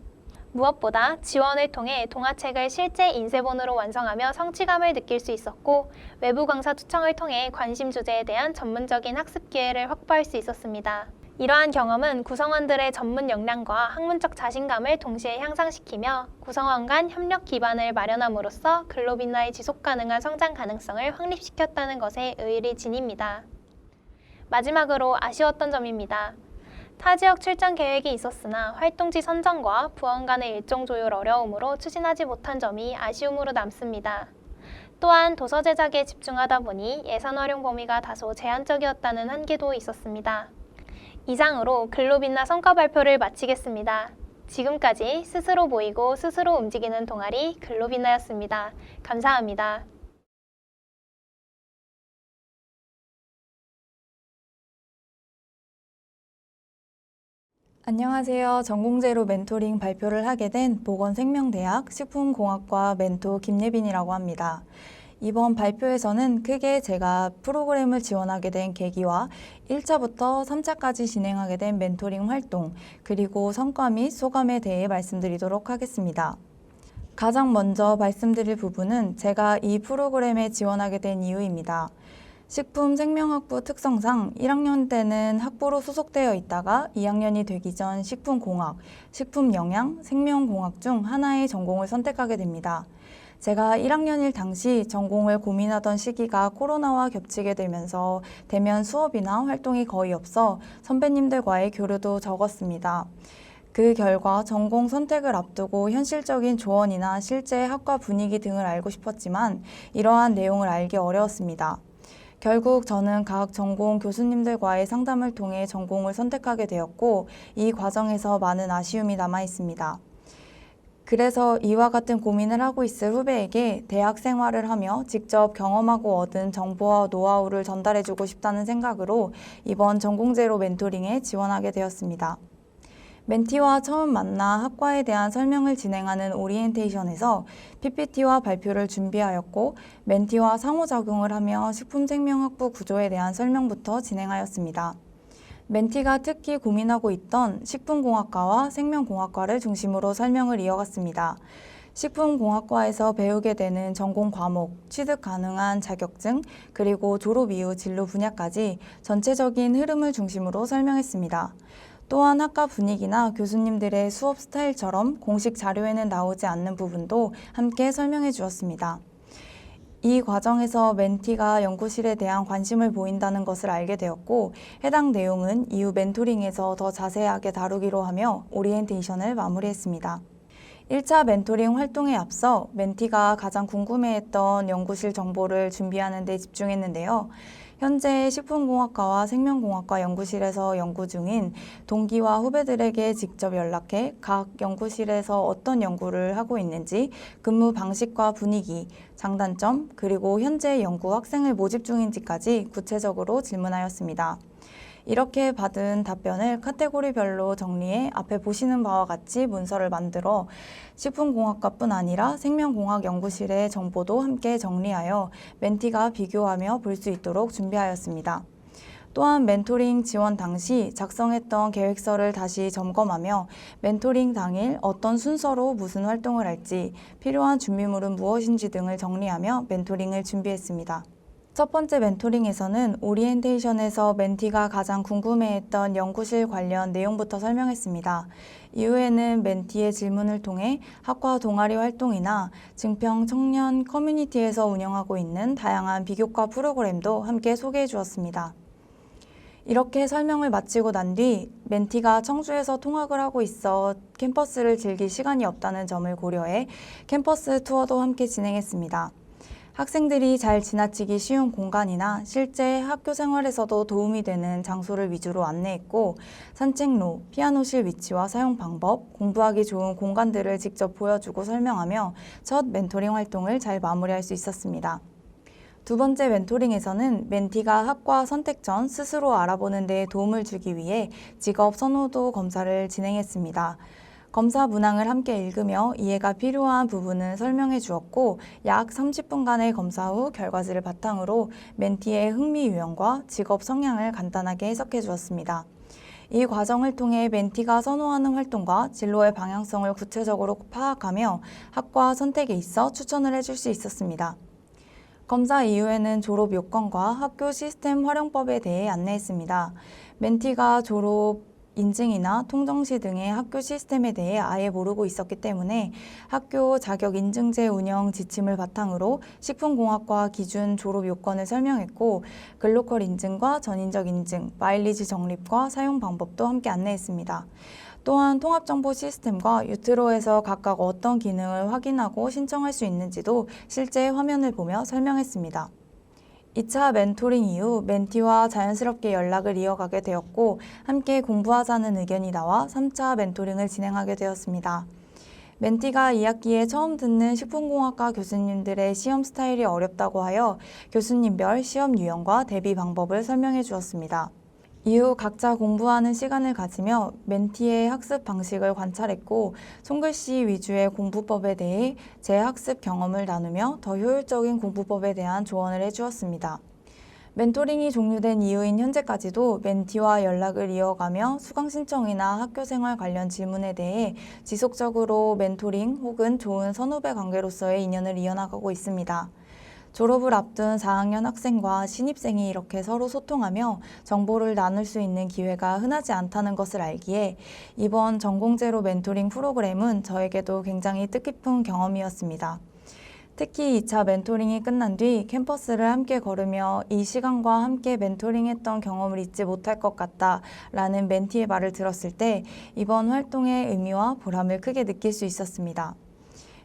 무엇보다 지원을 통해 동화책을 실제 인쇄본으로 완성하며 성취감을 느낄 수 있었고 외부 강사 초청을 통해 관심 주제에 대한 전문적인 학습 기회를 확보할 수 있었습니다. 이러한 경험은 구성원들의 전문 역량과 학문적 자신감을 동시에 향상시키며 구성원 간 협력 기반을 마련함으로써 글로빛나의 지속가능한 성장 가능성을 확립시켰다는 것에 의의를 지닙니다. 마지막으로 아쉬웠던 점입니다. 타 지역 출장 계획이 있었으나 활동지 선정과 부원 간의 일정 조율 어려움으로 추진하지 못한 점이 아쉬움으로 남습니다. 또한 도서 제작에 집중하다 보니 예산 활용 범위가 다소 제한적이었다는 한계도 있었습니다. 이상으로 글로빛나 성과 발표를 마치겠습니다. 지금까지 스스로 모이고 스스로 움직이는 동아리 글로빛나였습니다. 감사합니다. 안녕하세요. 전공제로 멘토링 발표를 하게 된 보건생명대학 식품공학과 멘토 김예빈이라고 합니다. 이번 발표에서는 크게 제가 프로그램을 지원하게 된 계기와 1차부터 3차까지 진행하게 된 멘토링 활동, 그리고 성과 및 소감에 대해 말씀드리도록 하겠습니다. 가장 먼저 말씀드릴 부분은 제가 이 프로그램에 지원하게 된 이유입니다. 식품생명학부 특성상 1학년 때는 학부로 소속되어 있다가 2학년이 되기 전 식품공학, 식품영양, 생명공학 중 하나의 전공을 선택하게 됩니다. 제가 1학년일 당시 전공을 고민하던 시기가 코로나와 겹치게 되면서 대면 수업이나 활동이 거의 없어 선배님들과의 교류도 적었습니다. 그 결과 전공 선택을 앞두고 현실적인 조언이나 실제 학과 분위기 등을 알고 싶었지만 이러한 내용을 알기 어려웠습니다. 결국 저는 각 전공 교수님들과의 상담을 통해 전공을 선택하게 되었고 이 과정에서 많은 아쉬움이 남아 있습니다. 그래서 이와 같은 고민을 하고 있을 후배에게 대학 생활을 하며 직접 경험하고 얻은 정보와 노하우를 전달해주고 싶다는 생각으로 이번 전공제로 멘토링에 지원하게 되었습니다. 멘티와 처음 만나 학과에 대한 설명을 진행하는 오리엔테이션에서 PPT와 발표를 준비하였고 멘티와 상호작용을 하며 식품생명학부 구조에 대한 설명부터 진행하였습니다. 멘티가 특히 고민하고 있던 식품공학과와 생명공학과를 중심으로 설명을 이어갔습니다. 식품공학과에서 배우게 되는 전공 과목, 취득 가능한 자격증, 그리고 졸업 이후 진로 분야까지 전체적인 흐름을 중심으로 설명했습니다. 또한 학과 분위기나 교수님들의 수업 스타일처럼 공식 자료에는 나오지 않는 부분도 함께 설명해 주었습니다. 이 과정에서 멘티가 연구실에 대한 관심을 보인다는 것을 알게 되었고 해당 내용은 이후 멘토링에서 더 자세하게 다루기로 하며 오리엔테이션을 마무리했습니다. 1차 멘토링 활동에 앞서 멘티가 가장 궁금해했던 연구실 정보를 준비하는 데 집중했는데요. 현재 식품공학과와 생명공학과 연구실에서 연구 중인 동기와 후배들에게 직접 연락해 각 연구실에서 어떤 연구를 하고 있는지, 근무 방식과 분위기, 장단점, 그리고 현재 연구 학생을 모집 중인지까지 구체적으로 질문하였습니다. 이렇게 받은 답변을 카테고리별로 정리해 앞에 보시는 바와 같이 문서를 만들어 식품공학과뿐 아니라 생명공학 연구실의 정보도 함께 정리하여 멘티가 비교하며 볼 수 있도록 준비하였습니다. 또한 멘토링 지원 당시 작성했던 계획서를 다시 점검하며 멘토링 당일 어떤 순서로 무슨 활동을 할지, 필요한 준비물은 무엇인지 등을 정리하며 멘토링을 준비했습니다. 첫 번째 멘토링에서는 오리엔테이션에서 멘티가 가장 궁금해했던 연구실 관련 내용부터 설명했습니다. 이후에는 멘티의 질문을 통해 학과 동아리 활동이나 증평 청년 커뮤니티에서 운영하고 있는 다양한 비교과 프로그램도 함께 소개해 주었습니다. 이렇게 설명을 마치고 난 뒤 멘티가 청주에서 통학을 하고 있어 캠퍼스를 즐길 시간이 없다는 점을 고려해 캠퍼스 투어도 함께 진행했습니다. 학생들이 잘 지나치기 쉬운 공간이나 실제 학교 생활에서도 도움이 되는 장소를 위주로 안내했고 산책로, 피아노실 위치와 사용 방법, 공부하기 좋은 공간들을 직접 보여주고 설명하며 첫 멘토링 활동을 잘 마무리할 수 있었습니다. 두 번째 멘토링에서는 멘티가 학과 선택 전 스스로 알아보는 데 도움을 주기 위해 직업 선호도 검사를 진행했습니다. 검사 문항을 함께 읽으며 이해가 필요한 부분은 설명해 주었고 약 30분간의 검사 후 결과지를 바탕으로 멘티의 흥미 유형과 직업 성향을 간단하게 해석해 주었습니다. 이 과정을 통해 멘티가 선호하는 활동과 진로의 방향성을 구체적으로 파악하며 학과 선택에 있어 추천을 해줄 수 있었습니다. 검사 이후에는 졸업 요건과 학교 시스템 활용법에 대해 안내했습니다. 멘티가 졸업 인증이나 통정시 등의 학교 시스템에 대해 아예 모르고 있었기 때문에 학교 자격인증제 운영 지침을 바탕으로 식품공학과 기준 졸업 요건을 설명했고 글로컬 인증과 전인적 인증, 마일리지 적립과 사용 방법도 함께 안내했습니다. 또한 통합정보 시스템과 유트로에서 각각 어떤 기능을 확인하고 신청할 수 있는지도 실제 화면을 보며 설명했습니다. 2차 멘토링 이후 멘티와 자연스럽게 연락을 이어가게 되었고 함께 공부하자는 의견이 나와 3차 멘토링을 진행하게 되었습니다. 멘티가 2학기에 처음 듣는 식품공학과 교수님들의 시험 스타일이 어렵다고 하여 교수님별 시험 유형과 대비 방법을 설명해 주었습니다. 이후 각자 공부하는 시간을 가지며 멘티의 학습 방식을 관찰했고 손글씨 위주의 공부법에 대해 제 학습 경험을 나누며 더 효율적인 공부법에 대한 조언을 해주었습니다. 멘토링이 종료된 이후인 현재까지도 멘티와 연락을 이어가며 수강 신청이나 학교 생활 관련 질문에 대해 지속적으로 멘토링 혹은 좋은 선후배 관계로서의 인연을 이어나가고 있습니다. 졸업을 앞둔 4학년 학생과 신입생이 이렇게 서로 소통하며 정보를 나눌 수 있는 기회가 흔하지 않다는 것을 알기에 이번 전공제로 멘토링 프로그램은 저에게도 굉장히 뜻깊은 경험이었습니다. 특히 2차 멘토링이 끝난 뒤 캠퍼스를 함께 걸으며 이 시간과 함께 멘토링했던 경험을 잊지 못할 것 같다라는 멘티의 말을 들었을 때 이번 활동의 의미와 보람을 크게 느낄 수 있었습니다.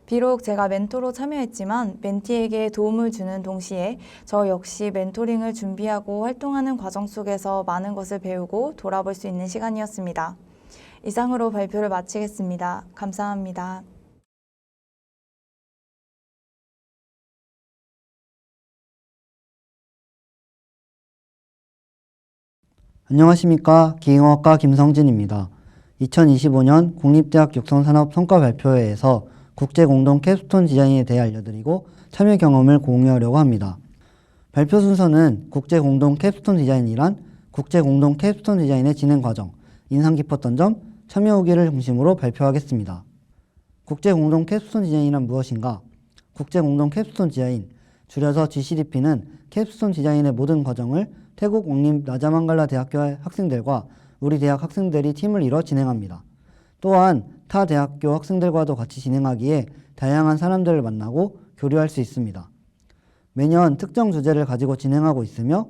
비록 제가 멘토로 참여했지만 멘티에게 도움을 주는 동시에 저 역시 멘토링을 준비하고 활동하는 과정 속에서 많은 것을 배우고 돌아볼 수 있는 시간이었습니다. 이상으로 발표를 마치겠습니다. 감사합니다. 안녕하십니까. 기계공학과 김성진입니다. 2025년 국립대학 육성산업 성과발표회에서 국제공동 캡스톤 디자인에 대해 알려드리고 참여 경험을 공유하려고 합니다. 발표 순서는 국제공동 캡스톤 디자인이란 국제공동 캡스톤 디자인의 진행 과정, 인상 깊었던 점, 참여 후기를 중심으로 발표하겠습니다. 국제공동 캡스톤 디자인이란 무엇인가? 국제공동 캡스톤 디자인, 줄여서 GCDP는 캡스톤 디자인의 모든 과정을 태국 옥림 라자망갈라 대학교 학생들과 우리 대학 학생들이 팀을 이뤄 진행합니다. 또한 타 대학교 학생들과도 같이 진행하기에 다양한 사람들을 만나고 교류할 수 있습니다. 매년 특정 주제를 가지고 진행하고 있으며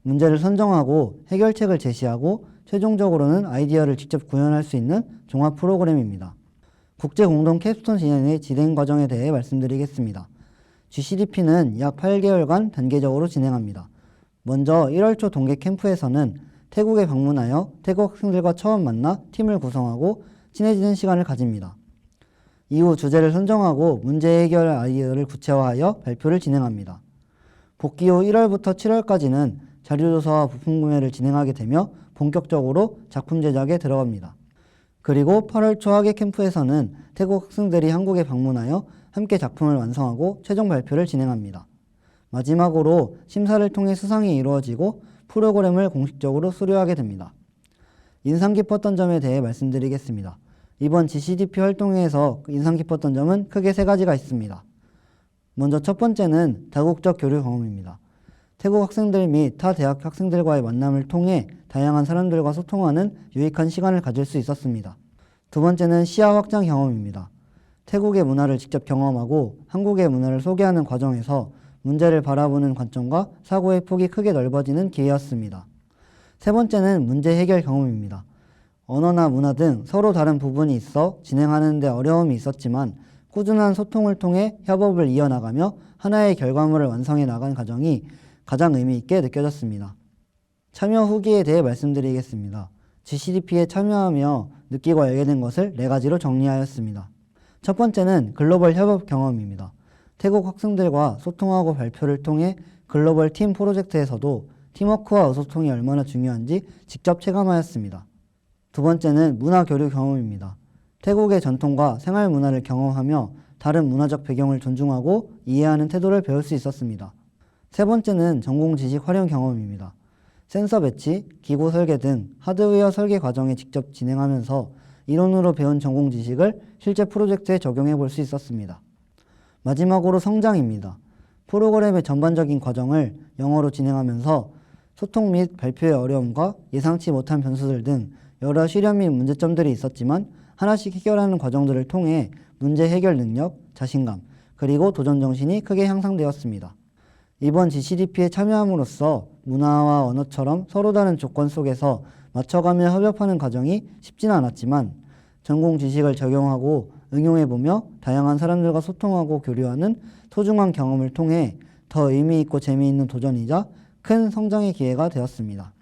문제를 선정하고 해결책을 제시하고 최종적으로는 아이디어를 직접 구현할 수 있는 종합 프로그램입니다. 국제공동 캡스톤 디자인의 진행 과정에 대해 말씀드리겠습니다. GCDP는 약 8개월간 단계적으로 진행합니다. 먼저 1월 초 동계 캠프에서는 태국에 방문하여 태국 학생들과 처음 만나 팀을 구성하고 친해지는 시간을 가집니다. 이후 주제를 선정하고 문제 해결 아이디어를 구체화하여 발표를 진행합니다. 복귀 후 1월부터 7월까지는 자료조사와 부품 구매를 진행하게 되며 본격적으로 작품 제작에 들어갑니다. 그리고 8월 초 학예 캠프에서는 태국 학생들이 한국에 방문하여 함께 작품을 완성하고 최종 발표를 진행합니다. 마지막으로 심사를 통해 수상이 이루어지고 프로그램을 공식적으로 수료하게 됩니다. 인상 깊었던 점에 대해 말씀드리겠습니다. 이번 GCDP 활동회에서 인상 깊었던 점은 크게 3가지가 있습니다. 먼저 첫 번째는 다국적 교류 경험입니다. 태국 학생들 및 타 대학 학생들과의 만남을 통해 다양한 사람들과 소통하는 유익한 시간을 가질 수 있었습니다. 두 번째는 시야 확장 경험입니다. 태국의 문화를 직접 경험하고 한국의 문화를 소개하는 과정에서 문제를 바라보는 관점과 사고의 폭이 크게 넓어지는 기회였습니다. 세 번째는 문제 해결 경험입니다. 언어나 문화 등 서로 다른 부분이 있어 진행하는 데 어려움이 있었지만 꾸준한 소통을 통해 협업을 이어나가며 하나의 결과물을 완성해 나간 과정이 가장 의미 있게 느껴졌습니다. 참여 후기에 대해 말씀드리겠습니다. GCDP에 참여하며 느끼고 알게 된 것을 4가지로 정리하였습니다. 첫 번째는 글로벌 협업 경험입니다. 태국 학생들과 소통하고 발표를 통해 글로벌 팀 프로젝트에서도 팀워크와 의소통이 얼마나 중요한지 직접 체감하였습니다. 두 번째는 문화 교류 경험입니다. 태국의 전통과 생활 문화를 경험하며 다른 문화적 배경을 존중하고 이해하는 태도를 배울 수 있었습니다. 세 번째는 전공 지식 활용 경험입니다. 센서 배치, 기고 설계 등 하드웨어 설계 과정에 직접 진행하면서 이론으로 배운 전공 지식을 실제 프로젝트에 적용해 볼 수 있었습니다. 마지막으로 성장입니다. 프로그램의 전반적인 과정을 영어로 진행하면서 소통 및 발표의 어려움과 예상치 못한 변수들 등 여러 시련 및 문제점들이 있었지만 하나씩 해결하는 과정들을 통해 문제 해결 능력, 자신감, 그리고 도전 정신이 크게 향상되었습니다. 이번 GCDP에 참여함으로써 문화와 언어처럼 서로 다른 조건 속에서 맞춰가며 협업하는 과정이 쉽지는 않았지만 전공 지식을 적용하고 응용해보며 다양한 사람들과 소통하고 교류하는 소중한 경험을 통해 더 의미있고 재미있는 도전이자 큰 성장의 기회가 되었습니다.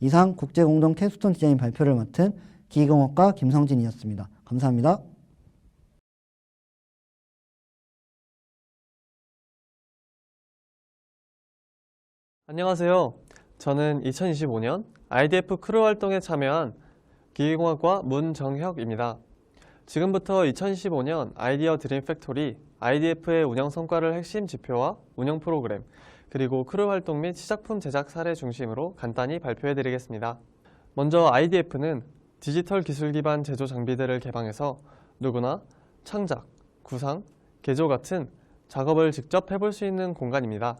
이상 국제공동 캡스톤 디자인 발표를 맡은 기계공학과 김성진이었습니다. 감사합니다. 안녕하세요. 저는 2025년 IDF 크루 활동에 참여한 기계공학과 문정혁입니다. 지금부터 2015년 아이디어 드림 팩토리 IDF의 운영 성과를 핵심 지표와 운영 프로그램, 그리고 크루 활동 및 시작품 제작 사례 중심으로 간단히 발표해 드리겠습니다. 먼저 IDF는 디지털 기술 기반 제조 장비들을 개방해서 누구나 창작, 구상, 개조 같은 작업을 직접 해볼 수 있는 공간입니다.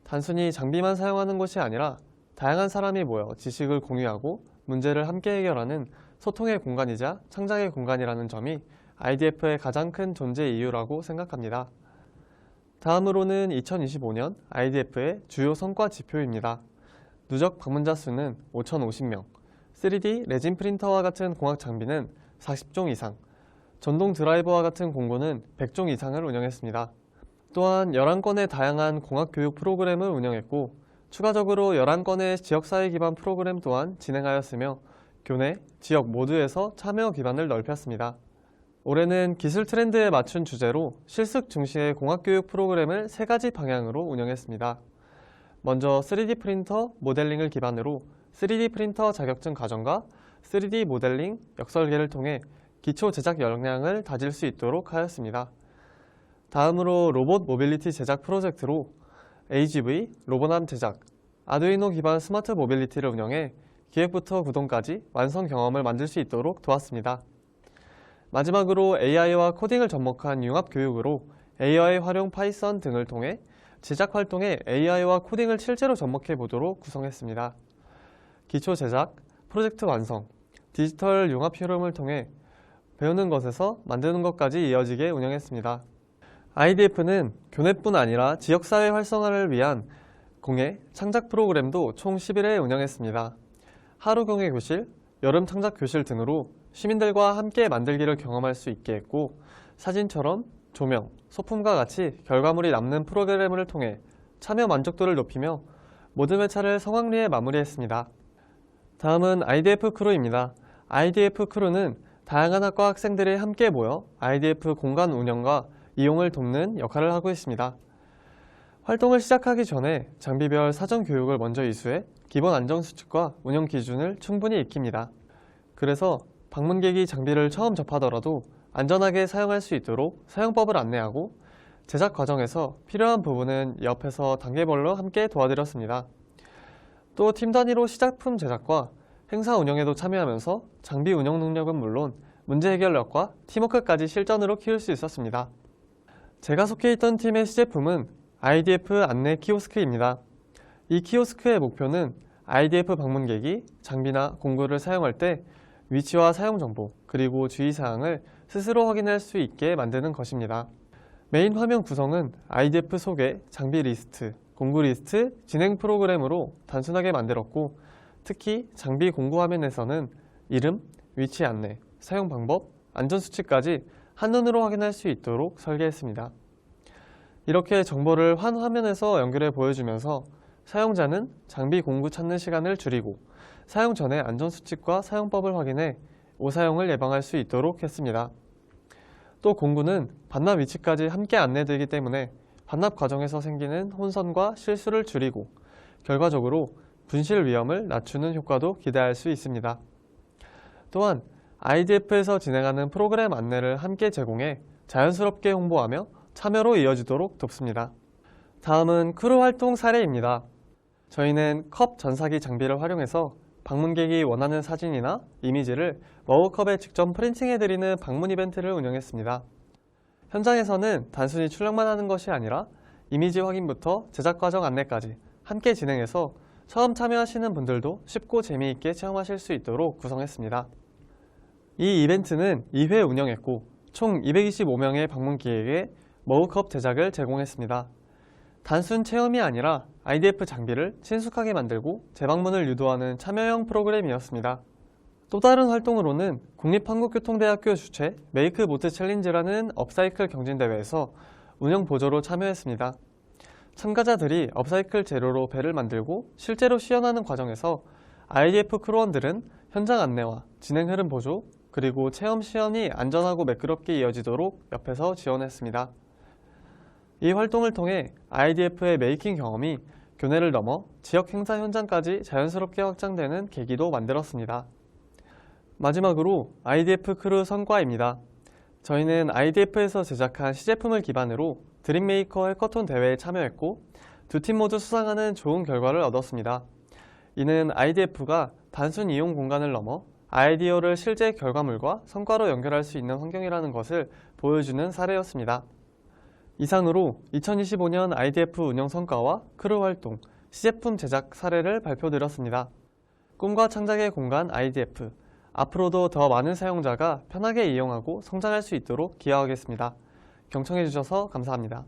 단순히 장비만 사용하는 곳이 아니라 다양한 사람이 모여 지식을 공유하고 문제를 함께 해결하는 소통의 공간이자 창작의 공간이라는 점이 IDF의 가장 큰 존재 이유라고 생각합니다. 다음으로는 2025년 IDF의 주요 성과 지표입니다. 누적 방문자 수는 5,050명, 3D 레진 프린터와 같은 공학 장비는 40종 이상, 전동 드라이버와 같은 공구는 100종 이상을 운영했습니다. 또한 11건의 다양한 공학교육 프로그램을 운영했고 추가적으로 11건의 지역사회 기반 프로그램 또한 진행하였으며 교내, 지역 모두에서 참여 기반을 넓혔습니다. 올해는 기술 트렌드에 맞춘 주제로 실습 중시의 공학교육 프로그램을 3가지 방향으로 운영했습니다. 먼저 3D 프린터 모델링을 기반으로 3D 프린터 자격증 과정과 3D 모델링 역설계를 통해 기초 제작 역량을 다질 수 있도록 하였습니다. 다음으로 로봇 모빌리티 제작 프로젝트로 AGV, 로봇암 제작, 아두이노 기반 스마트 모빌리티를 운영해 기획부터 구동까지 완성 경험을 만들 수 있도록 도왔습니다. 마지막으로 AI와 코딩을 접목한 융합 교육으로 AI 활용 파이썬 등을 통해 제작 활동에 AI와 코딩을 실제로 접목해 보도록 구성했습니다. 기초 제작, 프로젝트 완성, 디지털 융합 효름을 통해 배우는 것에서 만드는 것까지 이어지게 운영했습니다. IDF는 교내뿐 아니라 지역사회 활성화를 위한 공예, 창작 프로그램도 총 10일에 운영했습니다. 하루 공예 교실, 여름 창작 교실 등으로 시민들과 함께 만들기를 경험할 수 있게 했고 사진처럼 조명, 소품과 같이 결과물이 남는 프로그램을 통해 참여 만족도를 높이며 모든 회차를 성황리에 마무리했습니다. 다음은 IDF 크루입니다. IDF 크루는 다양한 학과 학생들이 함께 모여 IDF 공간 운영과 이용을 돕는 역할을 하고 있습니다. 활동을 시작하기 전에 장비별 사전 교육을 먼저 이수해 기본 안전수칙과 운영 기준을 충분히 익힙니다. 그래서 방문객이 장비를 처음 접하더라도 안전하게 사용할 수 있도록 사용법을 안내하고 제작 과정에서 필요한 부분은 옆에서 단계별로 함께 도와드렸습니다. 또 팀 단위로 시작품 제작과 행사 운영에도 참여하면서 장비 운영 능력은 물론 문제 해결력과 팀워크까지 실전으로 키울 수 있었습니다. 제가 속해 있던 팀의 시제품은 IDF 안내 키오스크입니다. 이 키오스크의 목표는 IDF 방문객이 장비나 공구를 사용할 때 위치와 사용 정보, 그리고 주의사항을 스스로 확인할 수 있게 만드는 것입니다. 메인 화면 구성은 IDF 소개, 장비 리스트, 공구 리스트, 진행 프로그램으로 단순하게 만들었고 특히 장비 공구 화면에서는 이름, 위치 안내, 사용 방법, 안전수칙까지 한눈으로 확인할 수 있도록 설계했습니다. 이렇게 정보를 한 화면에서 연결해 보여주면서 사용자는 장비 공구 찾는 시간을 줄이고 사용 전에 안전수칙과 사용법을 확인해 오사용을 예방할 수 있도록 했습니다. 또 공구는 반납 위치까지 함께 안내되기 때문에 반납 과정에서 생기는 혼선과 실수를 줄이고 결과적으로 분실 위험을 낮추는 효과도 기대할 수 있습니다. 또한 IDF에서 진행하는 프로그램 안내를 함께 제공해 자연스럽게 홍보하며 참여로 이어지도록 돕습니다. 다음은 크루 활동 사례입니다. 저희는 컵 전사기 장비를 활용해서 방문객이 원하는 사진이나 이미지를 머그컵에 직접 프린팅해드리는 방문 이벤트를 운영했습니다. 현장에서는 단순히 출력만 하는 것이 아니라 이미지 확인부터 제작 과정 안내까지 함께 진행해서 처음 참여하시는 분들도 쉽고 재미있게 체험하실 수 있도록 구성했습니다. 이 이벤트는 2회 운영했고 총 225명의 방문객에게 머그컵 제작을 제공했습니다. 단순 체험이 아니라 IDF 장비를 친숙하게 만들고 재방문을 유도하는 참여형 프로그램이었습니다. 또 다른 활동으로는 국립한국교통대학교 주최 메이크 보트 챌린지라는 업사이클 경진대회에서 운영 보조로 참여했습니다. 참가자들이 업사이클 재료로 배를 만들고 실제로 시연하는 과정에서 IDF 크루원들은 현장 안내와 진행 흐름 보조, 그리고 체험 시연이 안전하고 매끄럽게 이어지도록 옆에서 지원했습니다. 이 활동을 통해 IDF의 메이킹 경험이 교내를 넘어 지역 행사 현장까지 자연스럽게 확장되는 계기도 만들었습니다. 마지막으로 IDF 크루 성과입니다. 저희는 IDF에서 제작한 시제품을 기반으로 드림메이커 해커톤 대회에 참여했고 두 팀 모두 수상하는 좋은 결과를 얻었습니다. 이는 IDF가 단순 이용 공간을 넘어 아이디어를 실제 결과물과 성과로 연결할 수 있는 환경이라는 것을 보여주는 사례였습니다. 이상으로 2025년 IDF 운영 성과와 크루 활동, 시제품 제작 사례를 발표드렸습니다. 꿈과 창작의 공간 IDF, 앞으로도 더 많은 사용자가 편하게 이용하고 성장할 수 있도록 기여하겠습니다. 경청해주셔서 감사합니다.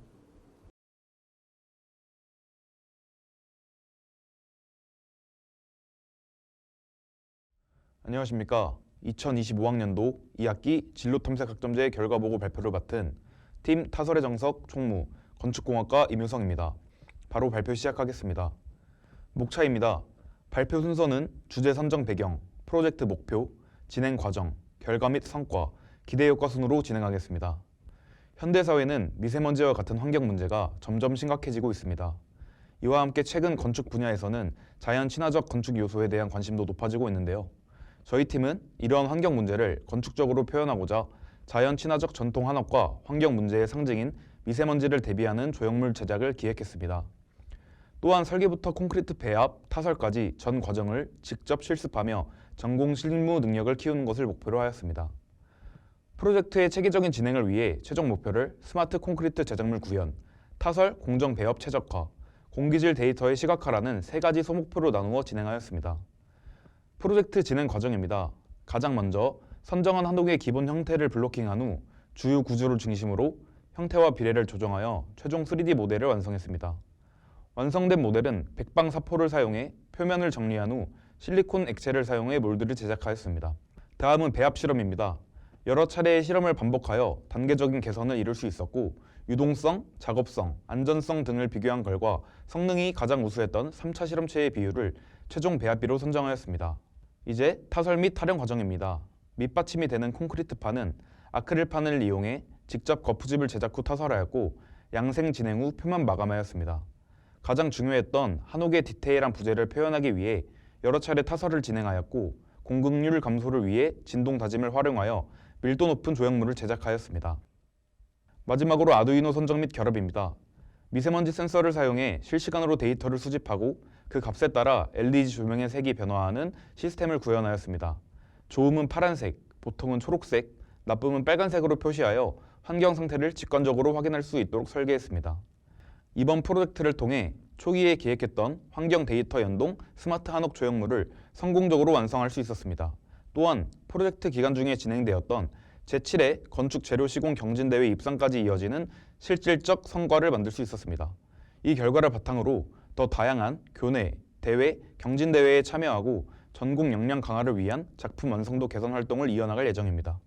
안녕하십니까. 2025학년도 2학기 진로탐색학점제 결과보고 발표를 맡은 팀 타설의 정석 총무 건축공학과 임효성입니다. 바로 발표 시작하겠습니다. 목차입니다. 발표 순서는 주제 선정 배경, 프로젝트 목표, 진행 과정, 결과 및 성과, 기대 효과 순으로 진행하겠습니다. 현대사회는 미세먼지와 같은 환경 문제가 점점 심각해지고 있습니다. 이와 함께 최근 건축 분야에서는 자연 친화적 건축 요소에 대한 관심도 높아지고 있는데요. 저희 팀은 이러한 환경 문제를 건축적으로 표현하고자 자연 친화적 전통 한옥과 환경 문제의 상징인 미세먼지를 대비하는 조형물 제작을 기획했습니다. 또한 설계부터 콘크리트 배합, 타설까지 전 과정을 직접 실습하며 전공 실무 능력을 키우는 것을 목표로 하였습니다. 프로젝트의 체계적인 진행을 위해 최종 목표를 스마트 콘크리트 제작물 구현, 타설, 공정 배합 최적화, 공기질 데이터의 시각화라는 3가지 소목표로 나누어 진행하였습니다. 프로젝트 진행 과정입니다. 가장 먼저 선정한 한옥의 기본 형태를 블로킹한 후 주요 구조를 중심으로 형태와 비례를 조정하여 최종 3D 모델을 완성했습니다. 완성된 모델은 백방사포를 사용해 표면을 정리한 후 실리콘 액체를 사용해 몰드를 제작하였습니다. 다음은 배합 실험입니다. 여러 차례의 실험을 반복하여 단계적인 개선을 이룰 수 있었고 유동성, 작업성, 안전성 등을 비교한 결과 성능이 가장 우수했던 3차 실험체의 비율을 최종 배합비로 선정하였습니다. 이제 타설 및 타령 과정입니다. 밑받침이 되는 콘크리트판은 아크릴판을 이용해 직접 거푸집을 제작 후 타설하였고 양생 진행 후 표면 마감하였습니다. 가장 중요했던 한옥의 디테일한 부재를 표현하기 위해 여러 차례 타설을 진행하였고 공급률 감소를 위해 진동 다짐을 활용하여 밀도 높은 조형물을 제작하였습니다. 마지막으로 아두이노 선정 및 결합입니다. 미세먼지 센서를 사용해 실시간으로 데이터를 수집하고 그 값에 따라 LED 조명의 색이 변화하는 시스템을 구현하였습니다. 좋음은 파란색, 보통은 초록색, 나쁨은 빨간색으로 표시하여 환경 상태를 직관적으로 확인할 수 있도록 설계했습니다. 이번 프로젝트를 통해 초기에 기획했던 환경 데이터 연동 스마트 한옥 조형물을 성공적으로 완성할 수 있었습니다. 또한 프로젝트 기간 중에 진행되었던 제7회 건축 재료 시공 경진대회 입상까지 이어지는 실질적 성과를 만들 수 있었습니다. 이 결과를 바탕으로 더 다양한 교내, 대회, 경진대회에 참여하고 전공 역량 강화를 위한 작품 완성도 개선 활동을 이어나갈 예정입니다.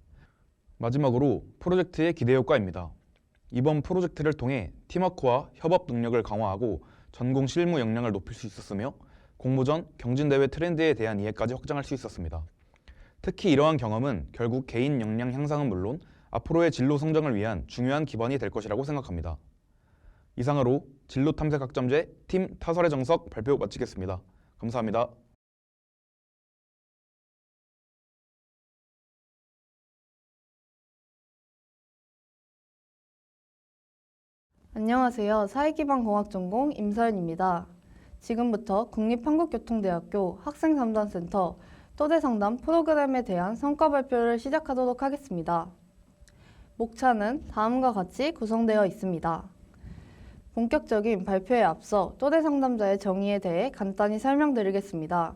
마지막으로 프로젝트의 기대 효과입니다. 이번 프로젝트를 통해 팀워크와 협업 능력을 강화하고 전공 실무 역량을 높일 수 있었으며 공모전, 경진대회 트렌드에 대한 이해까지 확장할 수 있었습니다. 특히 이러한 경험은 결국 개인 역량 향상은 물론 앞으로의 진로 성장을 위한 중요한 기반이 될 것이라고 생각합니다. 이상으로 진로탐색학점제 팀 타설의 정석 발표 마치겠습니다. 감사합니다. 안녕하세요. 사회기반공학 전공 임서연입니다. 지금부터 국립한국교통대학교 학생상담센터 또대상담 프로그램에 대한 성과 발표를 시작하도록 하겠습니다. 목차는 다음과 같이 구성되어 있습니다. 본격적인 발표에 앞서 또대상담자의 정의에 대해 간단히 설명드리겠습니다.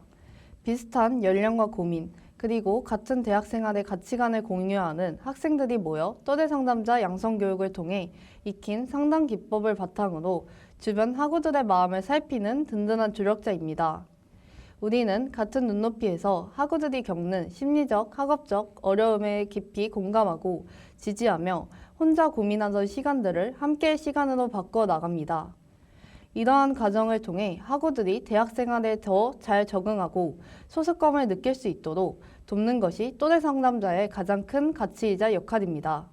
비슷한 연령과 고민, 그리고 같은 대학생활의 가치관을 공유하는 학생들이 모여 또대상담자 양성교육을 통해 익힌 상담 기법을 바탕으로 주변 학우들의 마음을 살피는 든든한 조력자입니다. 우리는 같은 눈높이에서 학우들이 겪는 심리적, 학업적 어려움에 깊이 공감하고 지지하며 혼자 고민하던 시간들을 함께의 시간으로 바꿔 나갑니다. 이러한 과정을 통해 학우들이 대학생활에 더 잘 적응하고 소속감을 느낄 수 있도록 돕는 것이 또대상담자의 가장 큰 가치이자 역할입니다.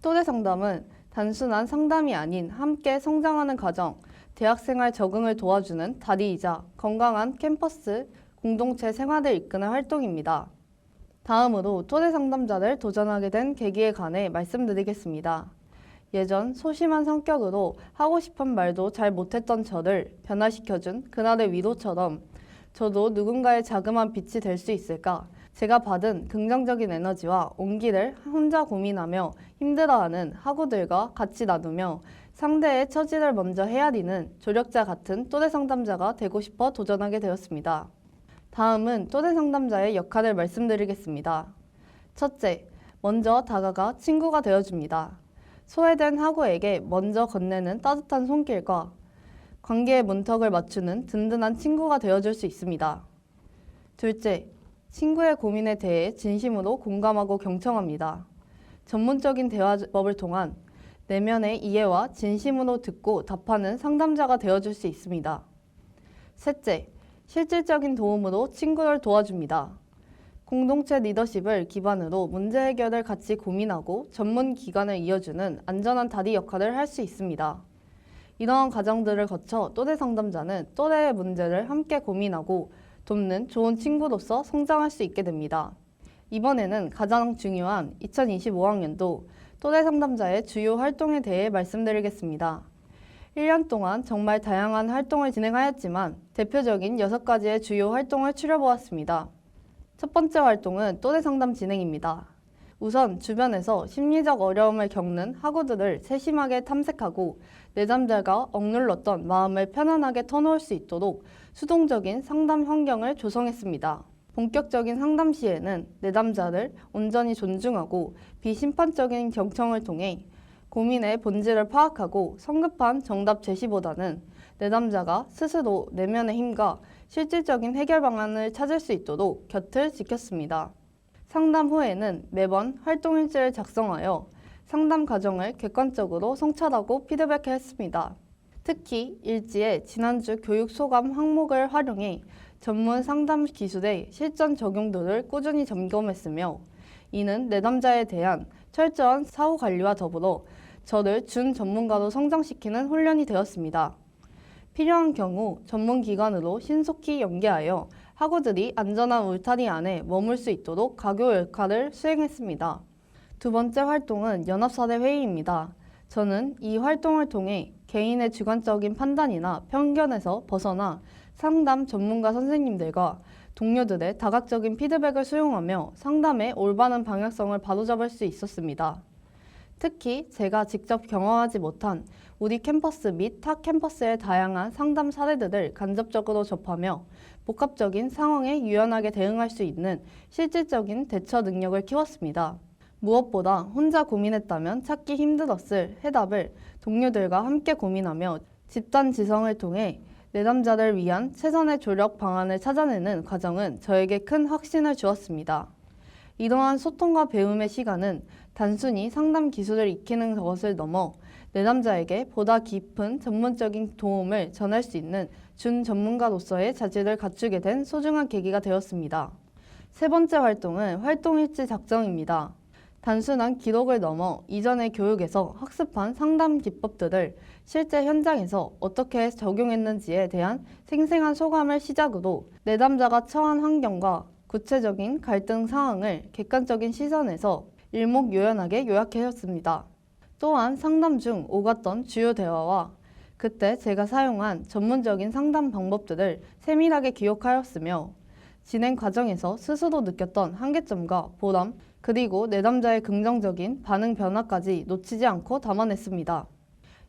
또대상담은 단순한 상담이 아닌 함께 성장하는 과정, 대학생활 적응을 도와주는 다리이자 건강한 캠퍼스, 공동체 생활을 이끄는 활동입니다. 다음으로 또대상담자를 도전하게 된 계기에 관해 말씀드리겠습니다. 예전 소심한 성격으로 하고 싶은 말도 잘 못했던 저를 변화시켜준 그날의 위로처럼 저도 누군가의 자그마한 빛이 될 수 있을까 제가 받은 긍정적인 에너지와 온기를 혼자 고민하며 힘들어하는 학우들과 같이 나누며 상대의 처지를 먼저 헤아리는 조력자 같은 또래 상담자가 되고 싶어 도전하게 되었습니다. 다음은 또래 상담자의 역할을 말씀드리겠습니다. 첫째, 먼저 다가가 친구가 되어줍니다. 소외된 학우에게 먼저 건네는 따뜻한 손길과 관계의 문턱을 맞추는 든든한 친구가 되어줄 수 있습니다. 둘째, 친구의 고민에 대해 진심으로 공감하고 경청합니다. 전문적인 대화법을 통한 내면의 이해와 진심으로 듣고 답하는 상담자가 되어줄 수 있습니다. 셋째, 실질적인 도움으로 친구를 도와줍니다. 공동체 리더십을 기반으로 문제 해결을 같이 고민하고 전문 기관을 이어주는 안전한 다리 역할을 할 수 있습니다. 이러한 과정들을 거쳐 또래 상담자는 또래의 문제를 함께 고민하고 돕는 좋은 친구로서 성장할 수 있게 됩니다. 이번에는 가장 중요한 2025학년도 또래 상담자의 주요 활동에 대해 말씀드리겠습니다. 1년 동안 정말 다양한 활동을 진행하였지만 대표적인 6가지의 주요 활동을 추려보았습니다. 첫 번째 활동은 또래 상담 진행입니다. 우선 주변에서 심리적 어려움을 겪는 학우들을 세심하게 탐색하고 내담자가 억눌렀던 마음을 편안하게 터놓을 수 있도록 수동적인 상담 환경을 조성했습니다. 본격적인 상담 시에는 내담자를 온전히 존중하고 비심판적인 경청을 통해 고민의 본질을 파악하고 성급한 정답 제시보다는 내담자가 스스로 내면의 힘과 실질적인 해결 방안을 찾을 수 있도록 곁을 지켰습니다. 상담 후에는 매번 활동 일지를 작성하여 상담 과정을 객관적으로 성찰하고 피드백했습니다. 특히 일지에 지난주 교육 소감 항목을 활용해 전문 상담 기술의 실전 적용도를 꾸준히 점검했으며 이는 내담자에 대한 철저한 사후 관리와 더불어 저를 준 전문가로 성장시키는 훈련이 되었습니다. 필요한 경우 전문 기관으로 신속히 연계하여 학우들이 안전한 울타리 안에 머물 수 있도록 가교 역할을 수행했습니다. 두 번째 활동은 연합사대 회의입니다. 저는 이 활동을 통해 개인의 주관적인 판단이나 편견에서 벗어나 상담 전문가 선생님들과 동료들의 다각적인 피드백을 수용하며 상담의 올바른 방향성을 바로잡을 수 있었습니다. 특히 제가 직접 경험하지 못한 우리 캠퍼스 및 타 캠퍼스의 다양한 상담 사례들을 간접적으로 접하며 복합적인 상황에 유연하게 대응할 수 있는 실질적인 대처 능력을 키웠습니다. 무엇보다 혼자 고민했다면 찾기 힘들었을 해답을 동료들과 함께 고민하며 집단 지성을 통해 내담자를 위한 최선의 조력 방안을 찾아내는 과정은 저에게 큰 확신을 주었습니다. 이러한 소통과 배움의 시간은 단순히 상담 기술을 익히는 것을 넘어 내담자에게 보다 깊은 전문적인 도움을 전할 수 있는 준 전문가로서의 자질을 갖추게 된 소중한 계기가 되었습니다. 세 번째 활동은 활동일지 작성입니다. 단순한 기록을 넘어 이전의 교육에서 학습한 상담 기법들을 실제 현장에서 어떻게 적용했는지에 대한 생생한 소감을 시작으로 내담자가 처한 환경과 구체적인 갈등 상황을 객관적인 시선에서 일목요연하게 요약하였습니다. 또한 상담 중 오갔던 주요 대화와 그때 제가 사용한 전문적인 상담 방법들을 세밀하게 기록하였으며 진행 과정에서 스스로 느꼈던 한계점과 보람, 그리고 내담자의 긍정적인 반응 변화까지 놓치지 않고 담아냈습니다.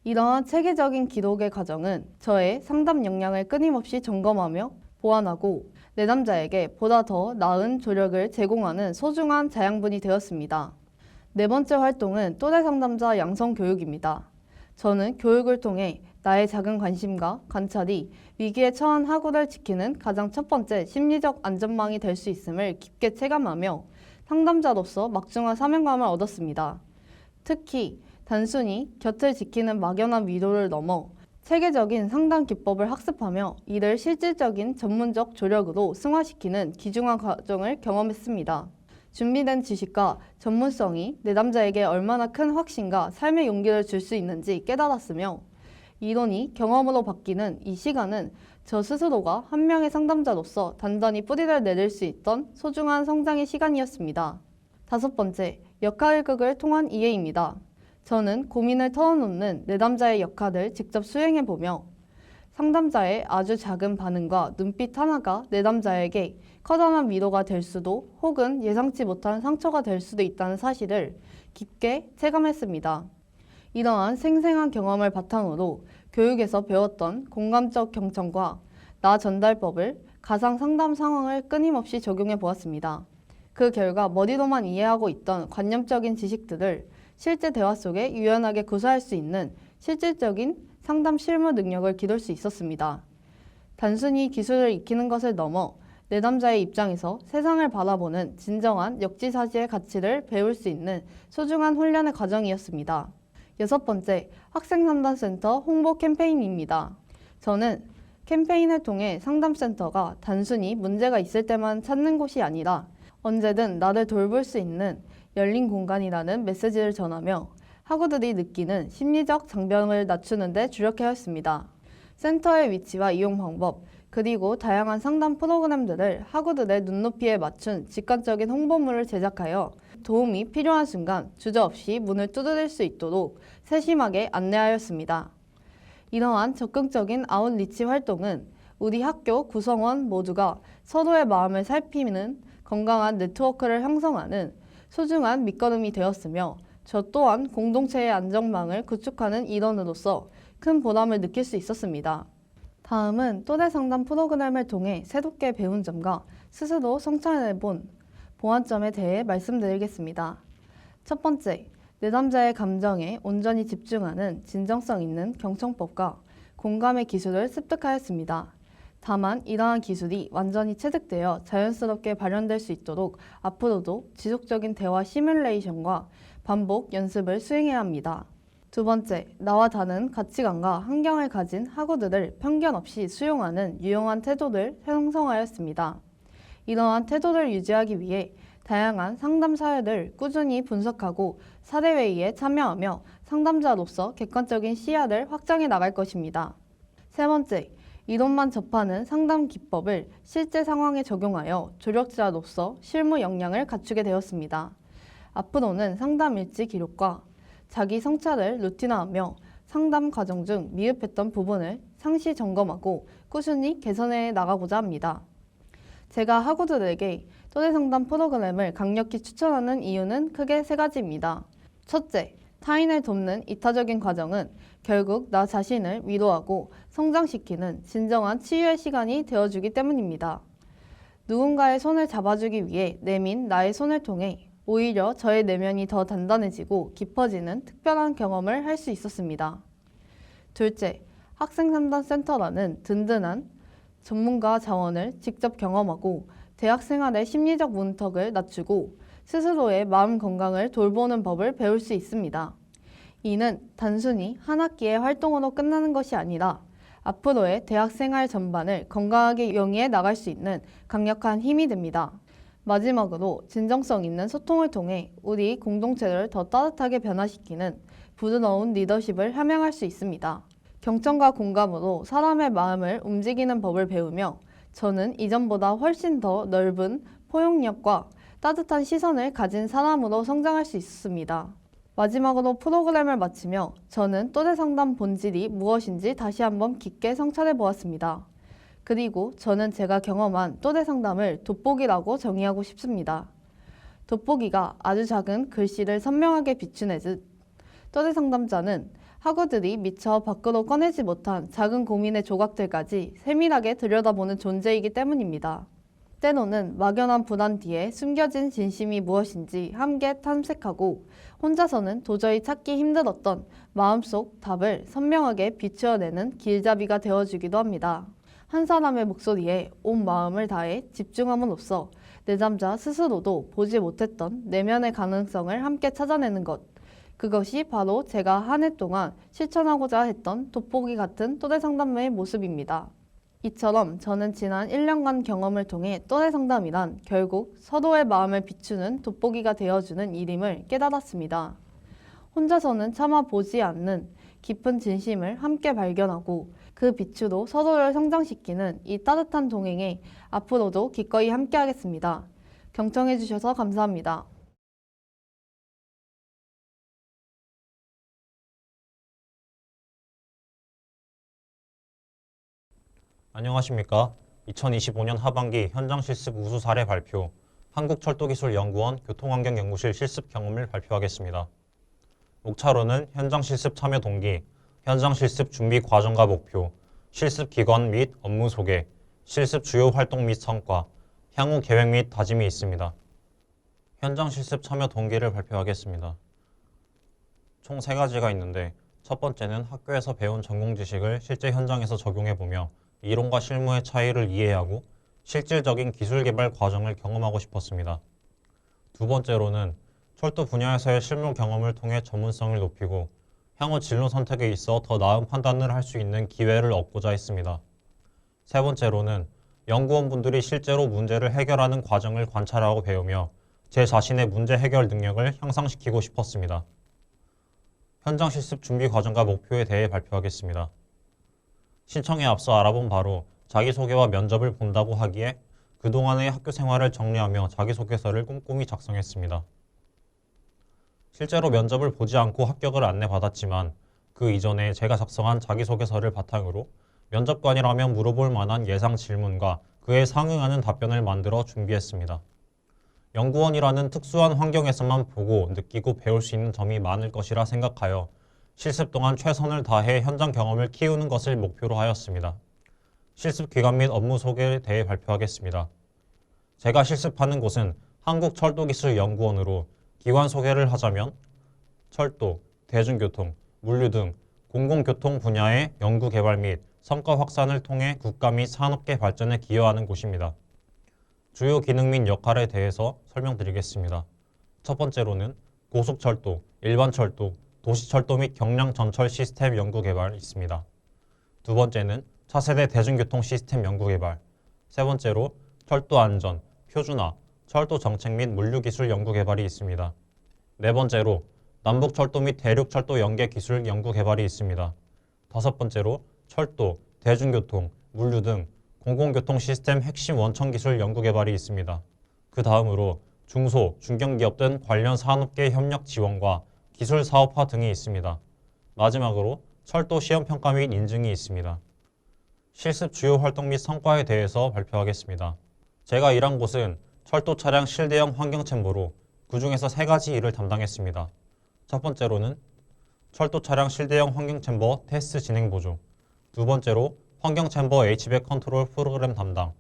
이러한 체계적인 기록의 과정은 저의 상담 역량을 끊임없이 점검하며 보완하고 내담자에게 보다 더 나은 조력을 제공하는 소중한 자양분이 되었습니다. 네 번째 활동은 또래 상담자 양성 교육입니다. 저는 교육을 통해 나의 작은 관심과 관찰이 위기에 처한 학우를 지키는 가장 첫 번째 심리적 안전망이 될 수 있음을 깊게 체감하며 상담자로서 막중한 사명감을 얻었습니다. 특히 단순히 곁을 지키는 막연한 위로를 넘어 체계적인 상담 기법을 학습하며 이를 실질적인 전문적 조력으로 승화시키는 귀중한 과정을 경험했습니다. 준비된 지식과 전문성이 내담자에게 얼마나 큰 확신과 삶의 용기를 줄 수 있는지 깨달았으며 이론이 경험으로 바뀌는 이 시간은 저 스스로가 한 명의 상담자로서 단단히 뿌리를 내릴 수 있던 소중한 성장의 시간이었습니다. 다섯 번째, 역할극을 통한 이해입니다. 저는 고민을 털어놓는 내담자의 역할을 직접 수행해보며 상담자의 아주 작은 반응과 눈빛 하나가 내담자에게 커다란 위로가 될 수도 혹은 예상치 못한 상처가 될 수도 있다는 사실을 깊게 체감했습니다. 이러한 생생한 경험을 바탕으로 교육에서 배웠던 공감적 경청과 나 전달법을 가상 상담 상황을 끊임없이 적용해 보았습니다. 그 결과 머리로만 이해하고 있던 관념적인 지식들을 실제 대화 속에 유연하게 구사할 수 있는 실질적인 상담 실무 능력을 기를 수 있었습니다. 단순히 기술을 익히는 것을 넘어 내담자의 입장에서 세상을 바라보는 진정한 역지사지의 가치를 배울 수 있는 소중한 훈련의 과정이었습니다. 6번째, 학생상담센터 홍보 캠페인입니다. 저는 캠페인을 통해 상담센터가 단순히 문제가 있을 때만 찾는 곳이 아니라 언제든 나를 돌볼 수 있는 열린 공간이라는 메시지를 전하며 학우들이 느끼는 심리적 장벽을 낮추는 데 주력하였습니다. 센터의 위치와 이용 방법, 그리고 다양한 상담 프로그램들을 학우들의 눈높이에 맞춘 직관적인 홍보물을 제작하여 도움이 필요한 순간 주저없이 문을 두드릴 수 있도록 세심하게 안내하였습니다. 이러한 적극적인 아웃리치 활동은 우리 학교 구성원 모두가 서로의 마음을 살피는 건강한 네트워크를 형성하는 소중한 밑거름이 되었으며 저 또한 공동체의 안전망을 구축하는 일원으로서 큰 보람을 느낄 수 있었습니다. 다음은 또래 상담 프로그램을 통해 새롭게 배운 점과 스스로 성찰해본 보완점에 대해 말씀드리겠습니다. 첫 번째, 내담자의 감정에 온전히 집중하는 진정성 있는 경청법과 공감의 기술을 습득하였습니다. 다만 이러한 기술이 완전히 체득되어 자연스럽게 발현될 수 있도록 앞으로도 지속적인 대화 시뮬레이션과 반복 연습을 수행해야 합니다. 두 번째, 나와 다른 가치관과 환경을 가진 학우들을 편견 없이 수용하는 유용한 태도를 형성하였습니다. 이러한 태도를 유지하기 위해 다양한 상담 사례를 꾸준히 분석하고 사례회의에 참여하며 상담자로서 객관적인 시야를 확장해 나갈 것입니다. 세 번째, 이론만 접하는 상담 기법을 실제 상황에 적용하여 조력자로서 실무 역량을 갖추게 되었습니다. 앞으로는 상담 일지 기록과 자기 성찰을 루틴화하며 상담 과정 중 미흡했던 부분을 상시 점검하고 꾸준히 개선해 나가고자 합니다. 제가 학우들에게 또래 상담 프로그램을 강력히 추천하는 이유는 크게 세 가지입니다. 첫째, 타인을 돕는 이타적인 과정은 결국 나 자신을 위로하고 성장시키는 진정한 치유의 시간이 되어주기 때문입니다. 누군가의 손을 잡아주기 위해 내민 나의 손을 통해 오히려 저의 내면이 더 단단해지고 깊어지는 특별한 경험을 할 수 있었습니다. 둘째, 학생상담센터라는 든든한 전문가 자원을 직접 경험하고 대학생활의 심리적 문턱을 낮추고 스스로의 마음 건강을 돌보는 법을 배울 수 있습니다. 이는 단순히 한 학기의 활동으로 끝나는 것이 아니라 앞으로의 대학생활 전반을 건강하게 영위해 나갈 수 있는 강력한 힘이 됩니다. 마지막으로 진정성 있는 소통을 통해 우리 공동체를 더 따뜻하게 변화시키는 부드러운 리더십을 함양할 수 있습니다. 경청과 공감으로 사람의 마음을 움직이는 법을 배우며 저는 이전보다 훨씬 더 넓은 포용력과 따뜻한 시선을 가진 사람으로 성장할 수 있습니다. 마지막으로 프로그램을 마치며 저는 또래 상담 본질이 무엇인지 다시 한번 깊게 성찰해 보았습니다. 그리고 저는 제가 경험한 또래 상담을 돋보기라고 정의하고 싶습니다. 돋보기가 아주 작은 글씨를 선명하게 비추내듯 또래 상담자는 학우들이 미처 밖으로 꺼내지 못한 작은 고민의 조각들까지 세밀하게 들여다보는 존재이기 때문입니다. 때로는 막연한 불안 뒤에 숨겨진 진심이 무엇인지 함께 탐색하고 혼자서는 도저히 찾기 힘들었던 마음속 답을 선명하게 비추어내는 길잡이가 되어주기도 합니다. 한 사람의 목소리에 온 마음을 다해 집중함으로써 내담자 스스로도 보지 못했던 내면의 가능성을 함께 찾아내는 것. 그것이 바로 제가 한 해 동안 실천하고자 했던 돋보기 같은 또래 상담의 모습입니다. 이처럼 저는 지난 1년간 경험을 통해 또래 상담이란 결국 서로의 마음을 비추는 돋보기가 되어주는 일임을 깨달았습니다. 혼자서는 참아 보지 않는 깊은 진심을 함께 발견하고 그 빛으로 서로를 성장시키는 이 따뜻한 동행에 앞으로도 기꺼이 함께하겠습니다. 경청해 주셔서 감사합니다. 안녕하십니까. 2025년 하반기 현장 실습 우수 사례 발표, 한국철도기술연구원 교통환경연구실 실습 경험을 발표하겠습니다. 목차로는 현장 실습 참여 동기, 현장 실습 준비 과정과 목표, 실습 기관 및 업무 소개, 실습 주요 활동 및 성과, 향후 계획 및 다짐이 있습니다. 현장 실습 참여 동기를 발표하겠습니다. 총 3가지가 있는데 첫 번째는 학교에서 배운 전공 지식을 실제 현장에서 적용해보며 이론과 실무의 차이를 이해하고 실질적인 기술 개발 과정을 경험하고 싶었습니다. 두 번째로는 철도 분야에서의 실무 경험을 통해 전문성을 높이고 향후 진로 선택에 있어 더 나은 판단을 할 수 있는 기회를 얻고자 했습니다. 세 번째로는 연구원분들이 실제로 문제를 해결하는 과정을 관찰하고 배우며 제 자신의 문제 해결 능력을 향상시키고 싶었습니다. 현장 실습 준비 과정과 목표에 대해 발표하겠습니다. 신청에 앞서 알아본 바로 자기소개와 면접을 본다고 하기에 그동안의 학교 생활을 정리하며 자기소개서를 꼼꼼히 작성했습니다. 실제로 면접을 보지 않고 합격을 안내받았지만 그 이전에 제가 작성한 자기소개서를 바탕으로 면접관이라면 물어볼 만한 예상 질문과 그에 상응하는 답변을 만들어 준비했습니다. 연구원이라는 특수한 환경에서만 보고 느끼고 배울 수 있는 점이 많을 것이라 생각하여 실습 동안 최선을 다해 현장 경험을 키우는 것을 목표로 하였습니다. 실습 기간 및 업무 소개에 대해 발표하겠습니다. 제가 실습하는 곳은 한국철도기술연구원으로 기관 소개를 하자면 철도, 대중교통, 물류 등 공공교통 분야의 연구 개발 및 성과 확산을 통해 국가 및 산업계 발전에 기여하는 곳입니다. 주요 기능 및 역할에 대해서 설명드리겠습니다. 첫 번째로는 고속철도, 일반철도, 도시철도 및 경량 전철 시스템 연구 개발이 있습니다. 두 번째는 차세대 대중교통 시스템 연구 개발, 세 번째로 철도 안전, 표준화, 철도 정책 및 물류 기술 연구 개발이 있습니다. 네 번째로 남북철도 및 대륙철도 연계 기술 연구 개발이 있습니다. 다섯 번째로 철도, 대중교통, 물류 등 공공교통 시스템 핵심 원천 기술 연구 개발이 있습니다. 그 다음으로 중소, 중견기업 등 관련 산업계 협력 지원과 기술 사업화 등이 있습니다. 마지막으로 철도 시험 평가 및 인증이 있습니다. 실습 주요 활동 및 성과에 대해서 발표하겠습니다. 제가 일한 곳은 철도 차량 실대형 환경 챔버로 그 중에서 3가지 일을 담당했습니다. 첫 번째로는 철도 차량 실대형 환경 챔버 테스트 진행 보조, 두 번째로 환경 챔버 HVAC 컨트롤 프로그램 담당,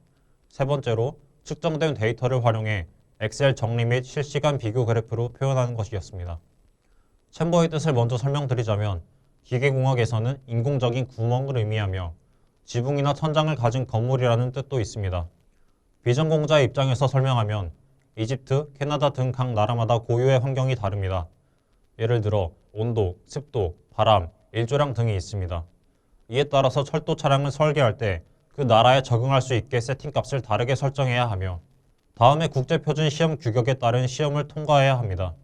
세 번째로 측정된 데이터를 활용해 엑셀 정리 및 실시간 비교 그래프로 표현하는 것이었습니다. 챔버의 뜻을 먼저 설명드리자면 기계공학에서는 인공적인 구멍을 의미하며 지붕이나 천장을 가진 건물이라는 뜻도 있습니다. 비전공자의 입장에서 설명하면 이집트, 캐나다 등 각 나라마다 고유의 환경이 다릅니다. 예를 들어 온도, 습도, 바람, 일조량 등이 있습니다. 이에 따라서 철도 차량을 설계할 때 그 나라에 적응할 수 있게 세팅값을 다르게 설정해야 하며 다음에 국제표준 시험 규격에 따른 시험을 통과해야 합니다.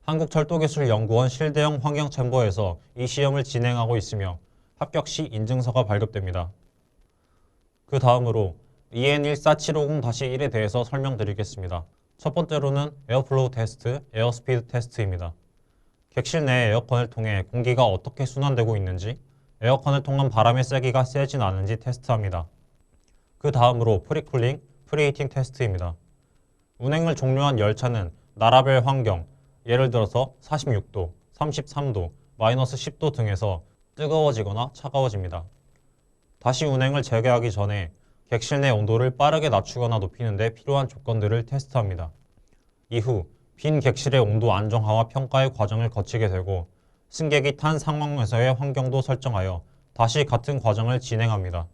한국철도기술연구원 실대형 환경챔버에서 이 시험을 진행하고 있으며 합격 시 인증서가 발급됩니다. 그 다음으로 EN14750-1에 대해서 설명드리겠습니다. 첫 번째로는 에어플로우 테스트, 에어스피드 테스트입니다. 객실 내 에어컨을 통해 공기가 어떻게 순환되고 있는지, 에어컨을 통한 바람의 세기가 세진 않은지 테스트합니다. 그 다음으로 프리쿨링, 프리히팅 테스트입니다. 운행을 종료한 열차는 나라별 환경, 예를 들어서 46도, 33도, 마이너스 10도 등에서 뜨거워지거나 차가워집니다. 다시 운행을 재개하기 전에 객실 내 온도를 빠르게 낮추거나 높이는 데 필요한 조건들을 테스트합니다. 이후 빈 객실의 온도 안정화와 평가의 과정을 거치게 되고 승객이 탄 상황에서의 환경도 설정하여 다시 같은 과정을 진행합니다.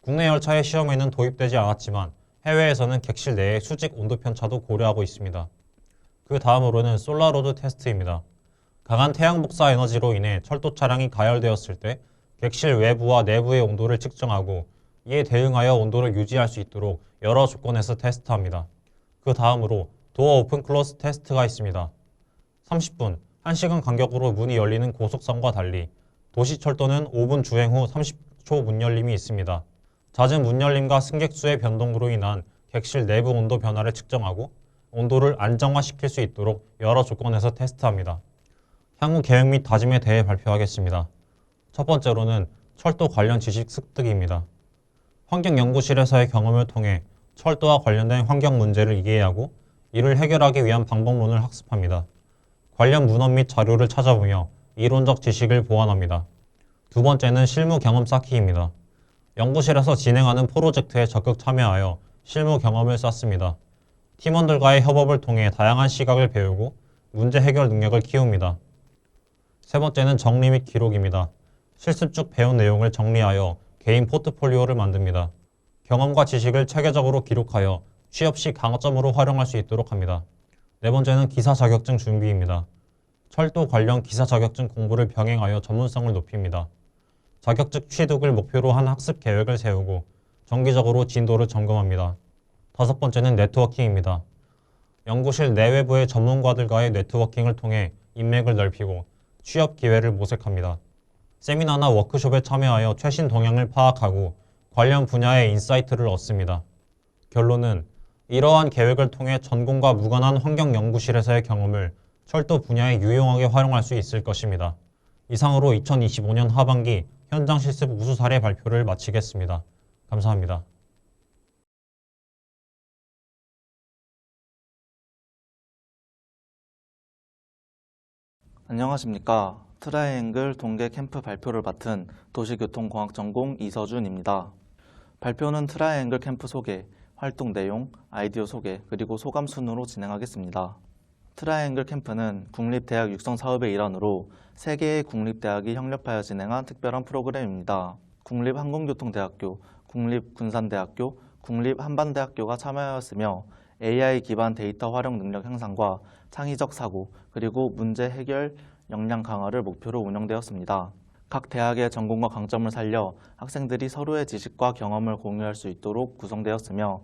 국내 열차의 시험에는 도입되지 않았지만 해외에서는 객실 내의 수직 온도 편차도 고려하고 있습니다. 그 다음으로는 솔라로드 테스트입니다. 강한 태양 복사 에너지로 인해 철도 차량이 가열되었을 때 객실 외부와 내부의 온도를 측정하고 이에 대응하여 온도를 유지할 수 있도록 여러 조건에서 테스트합니다. 그 다음으로 도어 오픈 클로즈 테스트가 있습니다. 30분, 1시간 간격으로 문이 열리는 고속선과 달리 도시철도는 5분 주행 후 30초 문 열림이 있습니다. 잦은 문 열림과 승객 수의 변동으로 인한 객실 내부 온도 변화를 측정하고 온도를 안정화시킬 수 있도록 여러 조건에서 테스트합니다. 향후 계획 및 다짐에 대해 발표하겠습니다. 첫 번째로는 철도 관련 지식 습득입니다. 환경연구실에서의 경험을 통해 철도와 관련된 환경 문제를 이해하고 이를 해결하기 위한 방법론을 학습합니다. 관련 문헌 및 자료를 찾아보며 이론적 지식을 보완합니다. 두 번째는 실무 경험 쌓기입니다. 연구실에서 진행하는 프로젝트에 적극 참여하여 실무 경험을 쌓습니다. 팀원들과의 협업을 통해 다양한 시각을 배우고 문제 해결 능력을 키웁니다. 세 번째는 정리 및 기록입니다. 실습 중 배운 내용을 정리하여 개인 포트폴리오를 만듭니다. 경험과 지식을 체계적으로 기록하여 취업 시 강점으로 활용할 수 있도록 합니다. 네 번째는 기사 자격증 준비입니다. 철도 관련 기사 자격증 공부를 병행하여 전문성을 높입니다. 자격증 취득을 목표로 한 학습 계획을 세우고 정기적으로 진도를 점검합니다. 다섯 번째는 네트워킹입니다. 연구실 내외부의 전문가들과의 네트워킹을 통해 인맥을 넓히고 취업 기회를 모색합니다. 세미나나 워크숍에 참여하여 최신 동향을 파악하고 관련 분야의 인사이트를 얻습니다. 결론은 이러한 계획을 통해 전공과 무관한 환경연구실에서의 경험을 철도 분야에 유용하게 활용할 수 있을 것입니다. 이상으로 2025년 하반기 현장 실습 우수 사례 발표를 마치겠습니다. 감사합니다. 안녕하십니까. 트라이앵글 동계 캠프 발표를 맡은 도시교통공학 전공 이서준입니다. 발표는 트라이앵글 캠프 소개, 활동 내용, 아이디어 소개, 그리고 소감 순으로 진행하겠습니다. 트라이앵글 캠프는 국립대학 육성 사업의 일환으로 3개의 국립대학이 협력하여 진행한 특별한 프로그램입니다. 국립항공교통대학교, 국립군산대학교, 국립한반대학교가 참여하였으며 AI 기반 데이터 활용 능력 향상과 창의적 사고, 그리고 문제 해결 역량 강화를 목표로 운영되었습니다. 각 대학의 전공과 강점을 살려 학생들이 서로의 지식과 경험을 공유할 수 있도록 구성되었으며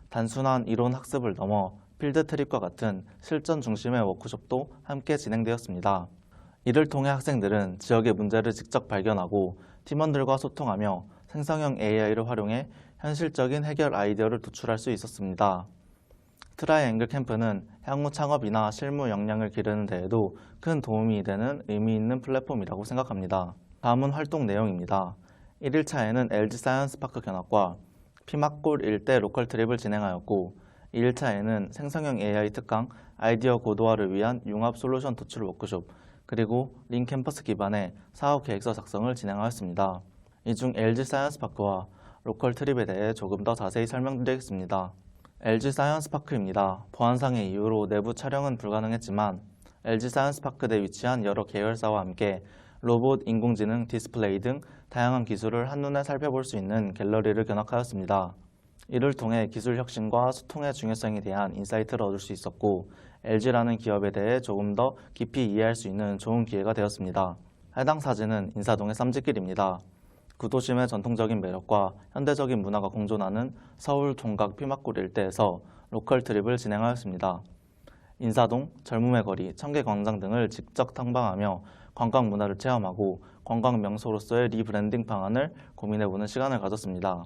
단순한 이론 학습을 넘어 필드 트립과 같은 실전 중심의 워크숍도 함께 진행되었습니다. 이를 통해 학생들은 지역의 문제를 직접 발견하고 팀원들과 소통하며 생성형 AI를 활용해 현실적인 해결 아이디어를 도출할 수 있었습니다. 트라이앵글 캠프는 향후 창업이나 실무 역량을 기르는 데에도 큰 도움이 되는 의미 있는 플랫폼이라고 생각합니다. 다음은 활동 내용입니다. 1일차에는 LG 사이언스파크 견학과 피막골 일대 로컬 트립을 진행하였고 2일차에는 생성형 AI 특강 아이디어 고도화를 위한 융합 솔루션 도출 워크숍 그리고 링캠퍼스 기반의 사업 계획서 작성을 진행하였습니다. 이 중 LG 사이언스파크와 로컬 트립에 대해 조금 더 자세히 설명드리겠습니다. LG 사이언스파크입니다. 보안상의 이유로 내부 촬영은 불가능했지만 LG 사이언스파크 내 위치한 여러 계열사와 함께 로봇, 인공지능, 디스플레이 등 다양한 기술을 한눈에 살펴볼 수 있는 갤러리를 견학하였습니다. 이를 통해 기술 혁신과 소통의 중요성에 대한 인사이트를 얻을 수 있었고 LG라는 기업에 대해 조금 더 깊이 이해할 수 있는 좋은 기회가 되었습니다. 해당 사진은 인사동의 쌈짓길입니다. 구도심의 전통적인 매력과 현대적인 문화가 공존하는 서울 종각 피막골 일대에서 로컬 트립을 진행하였습니다. 인사동, 젊음의 거리, 청계광장 등을 직접 탐방하며 관광 문화를 체험하고 관광 명소로서의 리브랜딩 방안을 고민해보는 시간을 가졌습니다.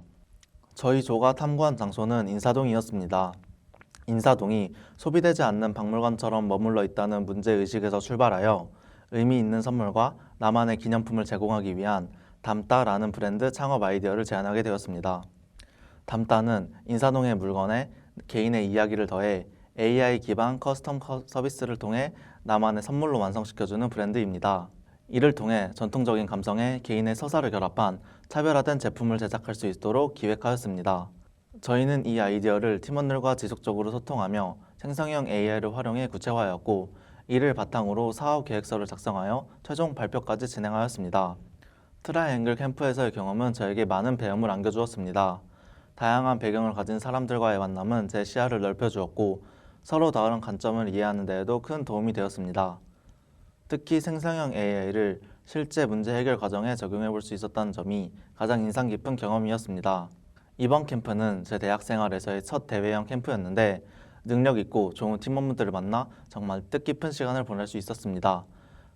저희 조가 탐구한 장소는 인사동이었습니다. 인사동이 소비되지 않는 박물관처럼 머물러 있다는 문제의식에서 출발하여 의미 있는 선물과 나만의 기념품을 제공하기 위한 담따라는 브랜드 창업 아이디어를 제안하게 되었습니다. 담따는 인사동의 물건에 개인의 이야기를 더해 AI 기반 커스텀 서비스를 통해 나만의 선물로 완성시켜주는 브랜드입니다. 이를 통해 전통적인 감성에 개인의 서사를 결합한 차별화된 제품을 제작할 수 있도록 기획하였습니다. 저희는 이 아이디어를 팀원들과 지속적으로 소통하며 생성형 AI를 활용해 구체화하였고 이를 바탕으로 사업 계획서를 작성하여 최종 발표까지 진행하였습니다. 트라이앵글 캠프에서의 경험은 저에게 많은 배움을 안겨주었습니다. 다양한 배경을 가진 사람들과의 만남은 제 시야를 넓혀주었고 서로 다른 관점을 이해하는 데에도 큰 도움이 되었습니다. 특히 생성형 AI를 실제 문제 해결 과정에 적용해 볼 수 있었다는 점이 가장 인상 깊은 경험이었습니다. 이번 캠프는 제 대학 생활에서의 첫 대외형 캠프였는데 능력 있고 좋은 팀원분들을 만나 정말 뜻깊은 시간을 보낼 수 있었습니다.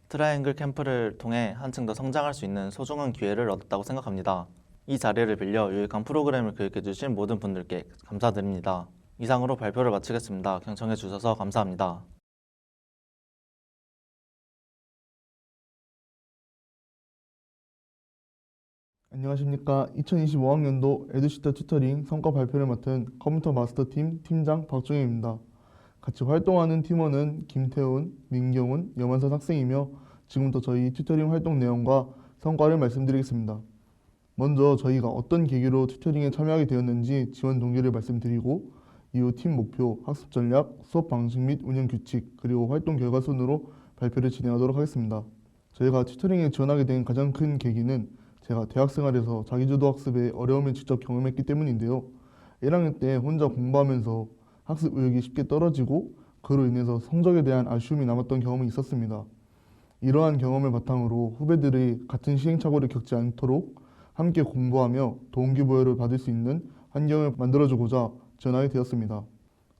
트라이앵글 캠프를 통해 한층 더 성장할 수 있는 소중한 기회를 얻었다고 생각합니다. 이 자리를 빌려 유익한 프로그램을 기획해 주신 모든 분들께 감사드립니다. 이상으로 발표를 마치겠습니다. 경청해 주셔서 감사합니다. 안녕하십니까. 2025학년도 에듀시터 튜터링 성과 발표를 맡은 컴퓨터 마스터팀 팀장 박종현입니다. 같이 활동하는 팀원은 김태훈, 민경훈, 염한선 학생이며 지금부터 저희 튜터링 활동 내용과 성과를 말씀드리겠습니다. 먼저 저희가 어떤 계기로 튜터링에 참여하게 되었는지 지원 동기를 말씀드리고 이후 팀 목표, 학습 전략, 수업 방식 및 운영 규칙, 그리고 활동 결과 순으로 발표를 진행하도록 하겠습니다. 저희가 튜터링에 지원하게 된 가장 큰 계기는 제가 대학 생활에서 자기주도 학습의 어려움을 직접 경험했기 때문인데요. 1학년 때 혼자 공부하면서 학습 의욕이 쉽게 떨어지고 그로 인해서 성적에 대한 아쉬움이 남았던 경험이 있었습니다. 이러한 경험을 바탕으로 후배들이 같은 시행착오를 겪지 않도록 함께 공부하며 동기부여를 받을 수 있는 환경을 만들어주고자 지원하게 되었습니다.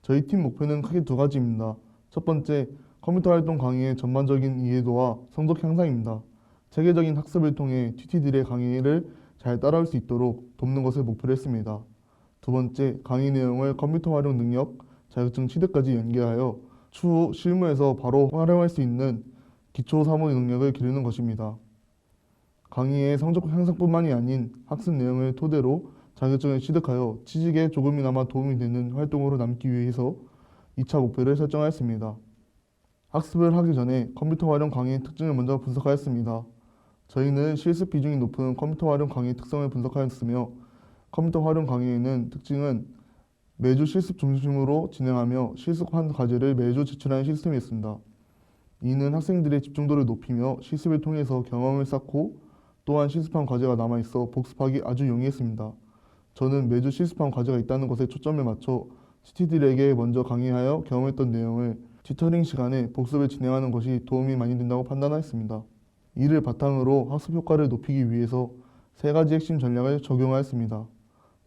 저희 팀 목표는 크게 두 가지입니다. 첫 번째, 컴퓨터 활동 강의의 전반적인 이해도와 성적 향상입니다. 체계적인 학습을 통해 TT들의 강의를 잘 따라올 수 있도록 돕는 것을 목표로 했습니다. 두 번째, 강의 내용을 컴퓨터 활용 능력, 자격증 취득까지 연계하여 추후 실무에서 바로 활용할 수 있는 기초 사무 능력을 기르는 것입니다. 강의의 성적 향상뿐만이 아닌 학습 내용을 토대로 자격증을 취득하여 취직에 조금이나마 도움이 되는 활동으로 남기 위해서 2차 목표를 설정하였습니다. 학습을 하기 전에 컴퓨터 활용 강의의 특징을 먼저 분석하였습니다. 저희는 실습 비중이 높은 컴퓨터 활용 강의의 특성을 분석하였으며 컴퓨터 활용 강의에는 특징은 매주 실습 중심으로 진행하며 실습한 과제를 매주 제출하는 시스템이었습니다. 이는 학생들의 집중도를 높이며 실습을 통해서 경험을 쌓고 또한 실습한 과제가 남아있어 복습하기 아주 용이했습니다. 저는 매주 실습한 과제가 있다는 것에 초점을 맞춰 TT들에게 먼저 강의하여 경험했던 내용을 튜터링 시간에 복습을 진행하는 것이 도움이 많이 된다고 판단하였습니다. 이를 바탕으로 학습 효과를 높이기 위해서 세 가지 핵심 전략을 적용하였습니다.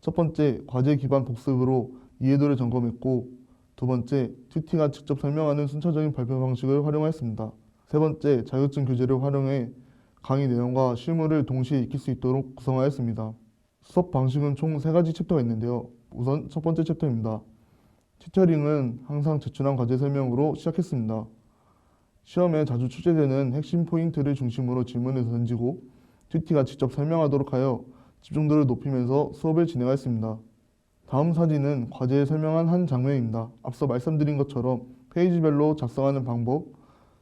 첫 번째, 과제 기반 복습으로 이해도를 점검했고 두 번째, 튜티가 직접 설명하는 순차적인 발표 방식을 활용하였습니다. 세 번째, 자격증 교재를 활용해 강의 내용과 실무를 동시에 익힐 수 있도록 구성하였습니다. 수업 방식은 총 세 가지 챕터가 있는데요. 우선 첫 번째 챕터입니다. 튜터링은 항상 제출한 과제 설명으로 시작했습니다. 시험에 자주 출제되는 핵심 포인트를 중심으로 질문을 던지고 튜티가 직접 설명하도록 하여 집중도를 높이면서 수업을 진행하였습니다. 다음 사진은 과제에 설명한 한 장면입니다. 앞서 말씀드린 것처럼 페이지별로 작성하는 방법,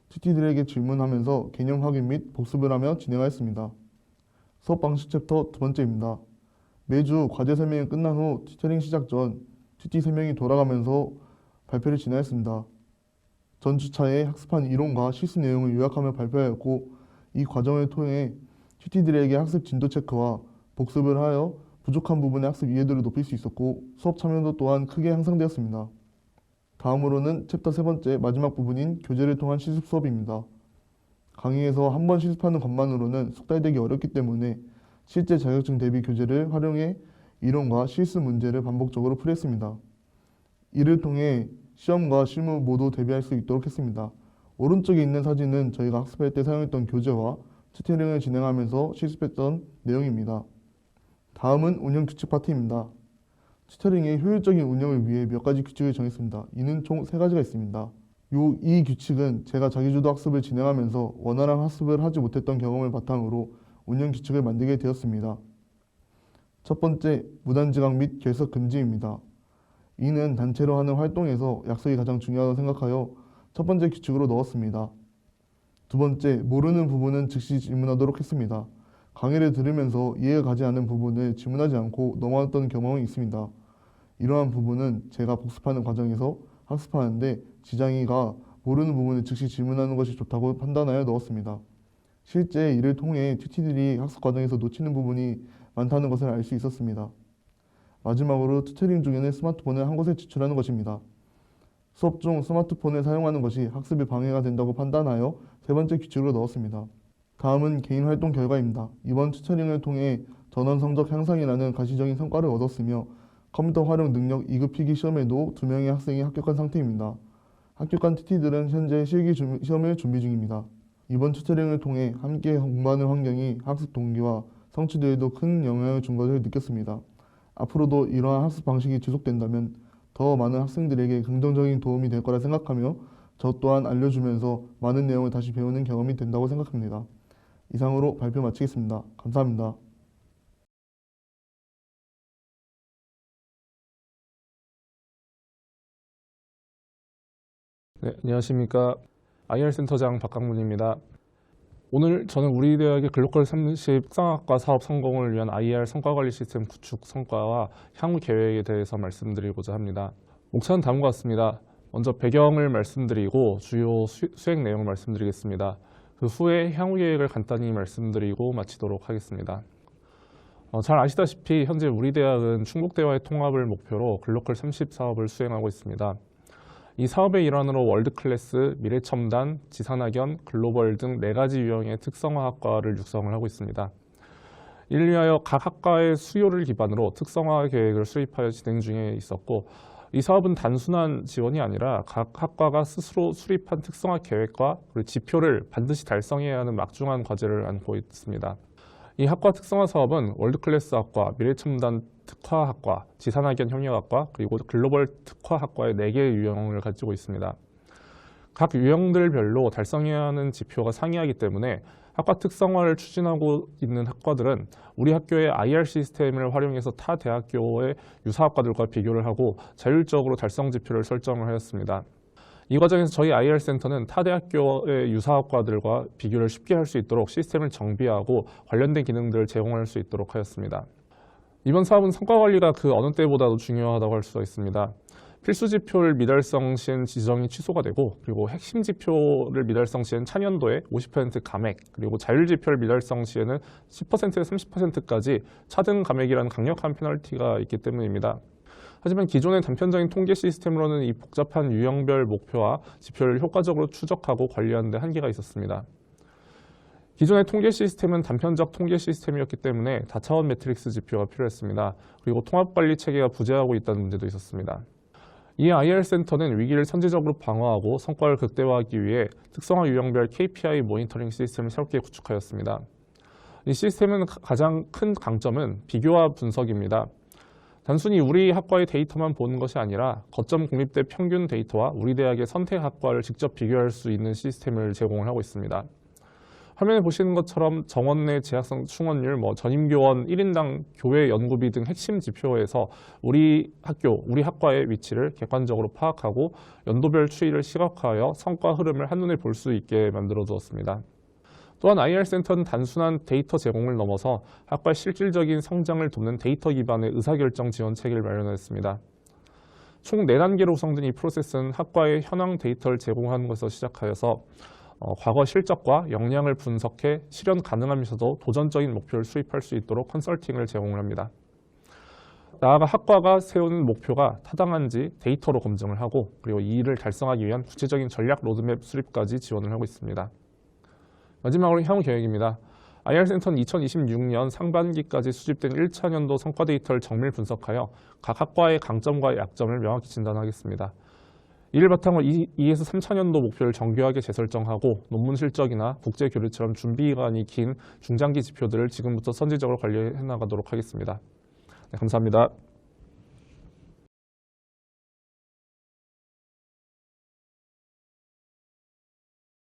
튜티들에게 질문하면서 개념 확인 및 복습을 하며 진행하였습니다. 수업 방식 챕터 두 번째입니다. 매주 과제 설명이 끝난 후 튜터링 시작 전 튜티 설명이 돌아가면서 발표를 진행했습니다. 전 주차에 학습한 이론과 실습 내용을 요약하며 발표하였고 이 과정을 통해 튜티들에게 학습 진도 체크와 복습을 하여 부족한 부분의 학습 이해도를 높일 수 있었고 수업 참여도 또한 크게 향상되었습니다. 다음으로는 챕터 세 번째 마지막 부분인 교재를 통한 실습 수업입니다. 강의에서 한 번 실습하는 것만으로는 숙달되기 어렵기 때문에 실제 자격증 대비 교재를 활용해 이론과 실습 문제를 반복적으로 풀이했습니다. 이를 통해 시험과 실무 모두 대비할 수 있도록 했습니다. 오른쪽에 있는 사진은 저희가 학습할 때 사용했던 교재와 튜터링을 진행하면서 실습했던 내용입니다. 다음은 운영 규칙 파트입니다. 튜터링의 효율적인 운영을 위해 몇 가지 규칙을 정했습니다. 이는 총 세 가지가 있습니다. 이 규칙은 제가 자기주도 학습을 진행하면서 원활한 학습을 하지 못했던 경험을 바탕으로 운영 규칙을 만들게 되었습니다. 첫 번째, 무단지각 및 결석 금지입니다. 이는 단체로 하는 활동에서 약속이 가장 중요하다고 생각하여 첫 번째 규칙으로 넣었습니다. 두 번째, 모르는 부분은 즉시 질문하도록 했습니다. 강의를 들으면서 이해가 가지 않는 부분을 질문하지 않고 넘어갔던 경험이 있습니다. 이러한 부분은 제가 복습하는 과정에서 학습하는데 지장이가 모르는 부분을 즉시 질문하는 것이 좋다고 판단하여 넣었습니다. 실제 이를 통해 튜티들이 학습 과정에서 놓치는 부분이 많다는 것을 알 수 있었습니다. 마지막으로 튜터링 중에는 스마트폰을 한 곳에 지출하는 것입니다. 수업 중 스마트폰을 사용하는 것이 학습에 방해가 된다고 판단하여 세 번째 규칙으로 넣었습니다. 다음은 개인 활동 결과입니다. 이번 튜터링을 통해 전원 성적 향상이라는 가시적인 성과를 얻었으며 컴퓨터 활용 능력 2급 필기 시험에도 2명의 학생이 합격한 상태입니다. 합격한 TT들은 현재 실기 시험을 준비 중입니다. 이번 튜터링을 통해 함께 공부하는 환경이 학습 동기와 성취도에도 큰 영향을 준 것을 느꼈습니다. 앞으로도 이러한 학습 방식이 지속된다면 더 많은 학생들에게 긍정적인 도움이 될 거라 생각하며 저 또한 알려주면서 많은 내용을 다시 배우는 경험이 된다고 생각합니다. 이상으로 발표 마치겠습니다. 감사합니다. 네, 안녕하십니까. IR센터장 박강문입니다. 오늘 저는 우리 대학의 글로컬 30 특성학과 사업 성공을 위한 IR 성과관리 시스템 구축 성과와 향후 계획에 대해서 말씀드리고자 합니다. 목차는 다음과 같습니다. 먼저 배경을 말씀드리고 주요 수행 내용을 말씀드리겠습니다. 그 후에 향후 계획을 간단히 말씀드리고 마치도록 하겠습니다. 잘 아시다시피 현재 우리 대학은 충북대와의 통합을 목표로 글로컬 30 사업을 수행하고 있습니다. 이 사업의 일환으로 월드클래스, 미래첨단, 지산학연, 글로벌 등 4가지 유형의 특성화 학과를 육성을 하고 있습니다. 이를 위하여 각 학과의 수요를 기반으로 특성화 계획을 수립하여 진행 중에 있었고, 이 사업은 단순한 지원이 아니라 각 학과가 스스로 수립한 특성화 계획과 그리고 지표를 반드시 달성해야 하는 막중한 과제를 안고 있습니다. 이 학과 특성화 사업은 월드클래스 학과, 미래첨단 특화학과, 지산학연 협력학과, 그리고 글로벌 특화학과의 4개의 유형을 가지고 있습니다. 각 유형들별로 달성해야 하는 지표가 상이하기 때문에 학과 특성화를 추진하고 있는 학과들은 우리 학교의 IR 시스템을 활용해서 타 대학교의 유사학과들과 비교를 하고 자율적으로 달성 지표를 설정을 하였습니다. 이 과정에서 저희 IR센터는 타 대학교의 유사학과들과 비교를 쉽게 할 수 있도록 시스템을 정비하고 관련된 기능들을 제공할 수 있도록 하였습니다. 이번 사업은 성과 관리가 그 어느 때보다도 중요하다고 할 수가 있습니다. 필수 지표를 미달성 시엔 지정이 취소가 되고, 그리고 핵심 지표를 미달성 시엔 차년도에 50% 감액, 그리고 자율 지표를 미달성 시에는 10%에서 30%까지 차등 감액이라는 강력한 페널티가 있기 때문입니다. 하지만 기존의 단편적인 통계 시스템으로는 이 복잡한 유형별 목표와 지표를 효과적으로 추적하고 관리하는 데 한계가 있었습니다. 기존의 통계 시스템은 단편적 통계 시스템이었기 때문에 다차원 매트릭스 지표가 필요했습니다. 그리고 통합관리 체계가 부재하고 있다는 문제도 있었습니다. 이에 IR센터는 위기를 선제적으로 방어하고 성과를 극대화하기 위해 특성화 유형별 KPI 모니터링 시스템을 새롭게 구축하였습니다. 이 시스템은 가장 큰 강점은 비교와 분석입니다. 단순히 우리 학과의 데이터만 보는 것이 아니라 거점 국립대 평균 데이터와 우리 대학의 선택 학과를 직접 비교할 수 있는 시스템을 제공을 하고 있습니다. 화면에 보시는 것처럼 정원 내 재학생 충원율, 전임교원 1인당 교외 연구비 등 핵심 지표에서 우리 학과의 위치를 객관적으로 파악하고 연도별 추이를 시각화하여 성과 흐름을 한눈에 볼 수 있게 만들어 두었습니다. 또한 IR센터는 단순한 데이터 제공을 넘어서 학과의 실질적인 성장을 돕는 데이터 기반의 의사결정 지원 체계를 마련했습니다. 총 4단계로 구성된 이 프로세스는 학과의 현황 데이터를 제공하는 것에서 시작하여서 과거 실적과 역량을 분석해 실현 가능하면서도 도전적인 목표를 수립할 수 있도록 컨설팅을 제공을 합니다. 나아가 학과가 세우는 목표가 타당한지 데이터로 검증을 하고, 그리고 이 일을 달성하기 위한 구체적인 전략 로드맵 수립까지 지원을 하고 있습니다. 마지막으로 향후 계획입니다. IR센터는 2026년 상반기까지 수집된 1차 년도 성과 데이터를 정밀 분석하여 각 학과의 강점과 약점을 명확히 진단하겠습니다. 이를 바탕으로 2에서 3차 년도 목표를 정교하게 재설정하고 논문 실적이나 국제 교류처럼 준비 기간이 긴 중장기 지표들을 지금부터 선제적으로 관리해 나가도록 하겠습니다. 네, 감사합니다.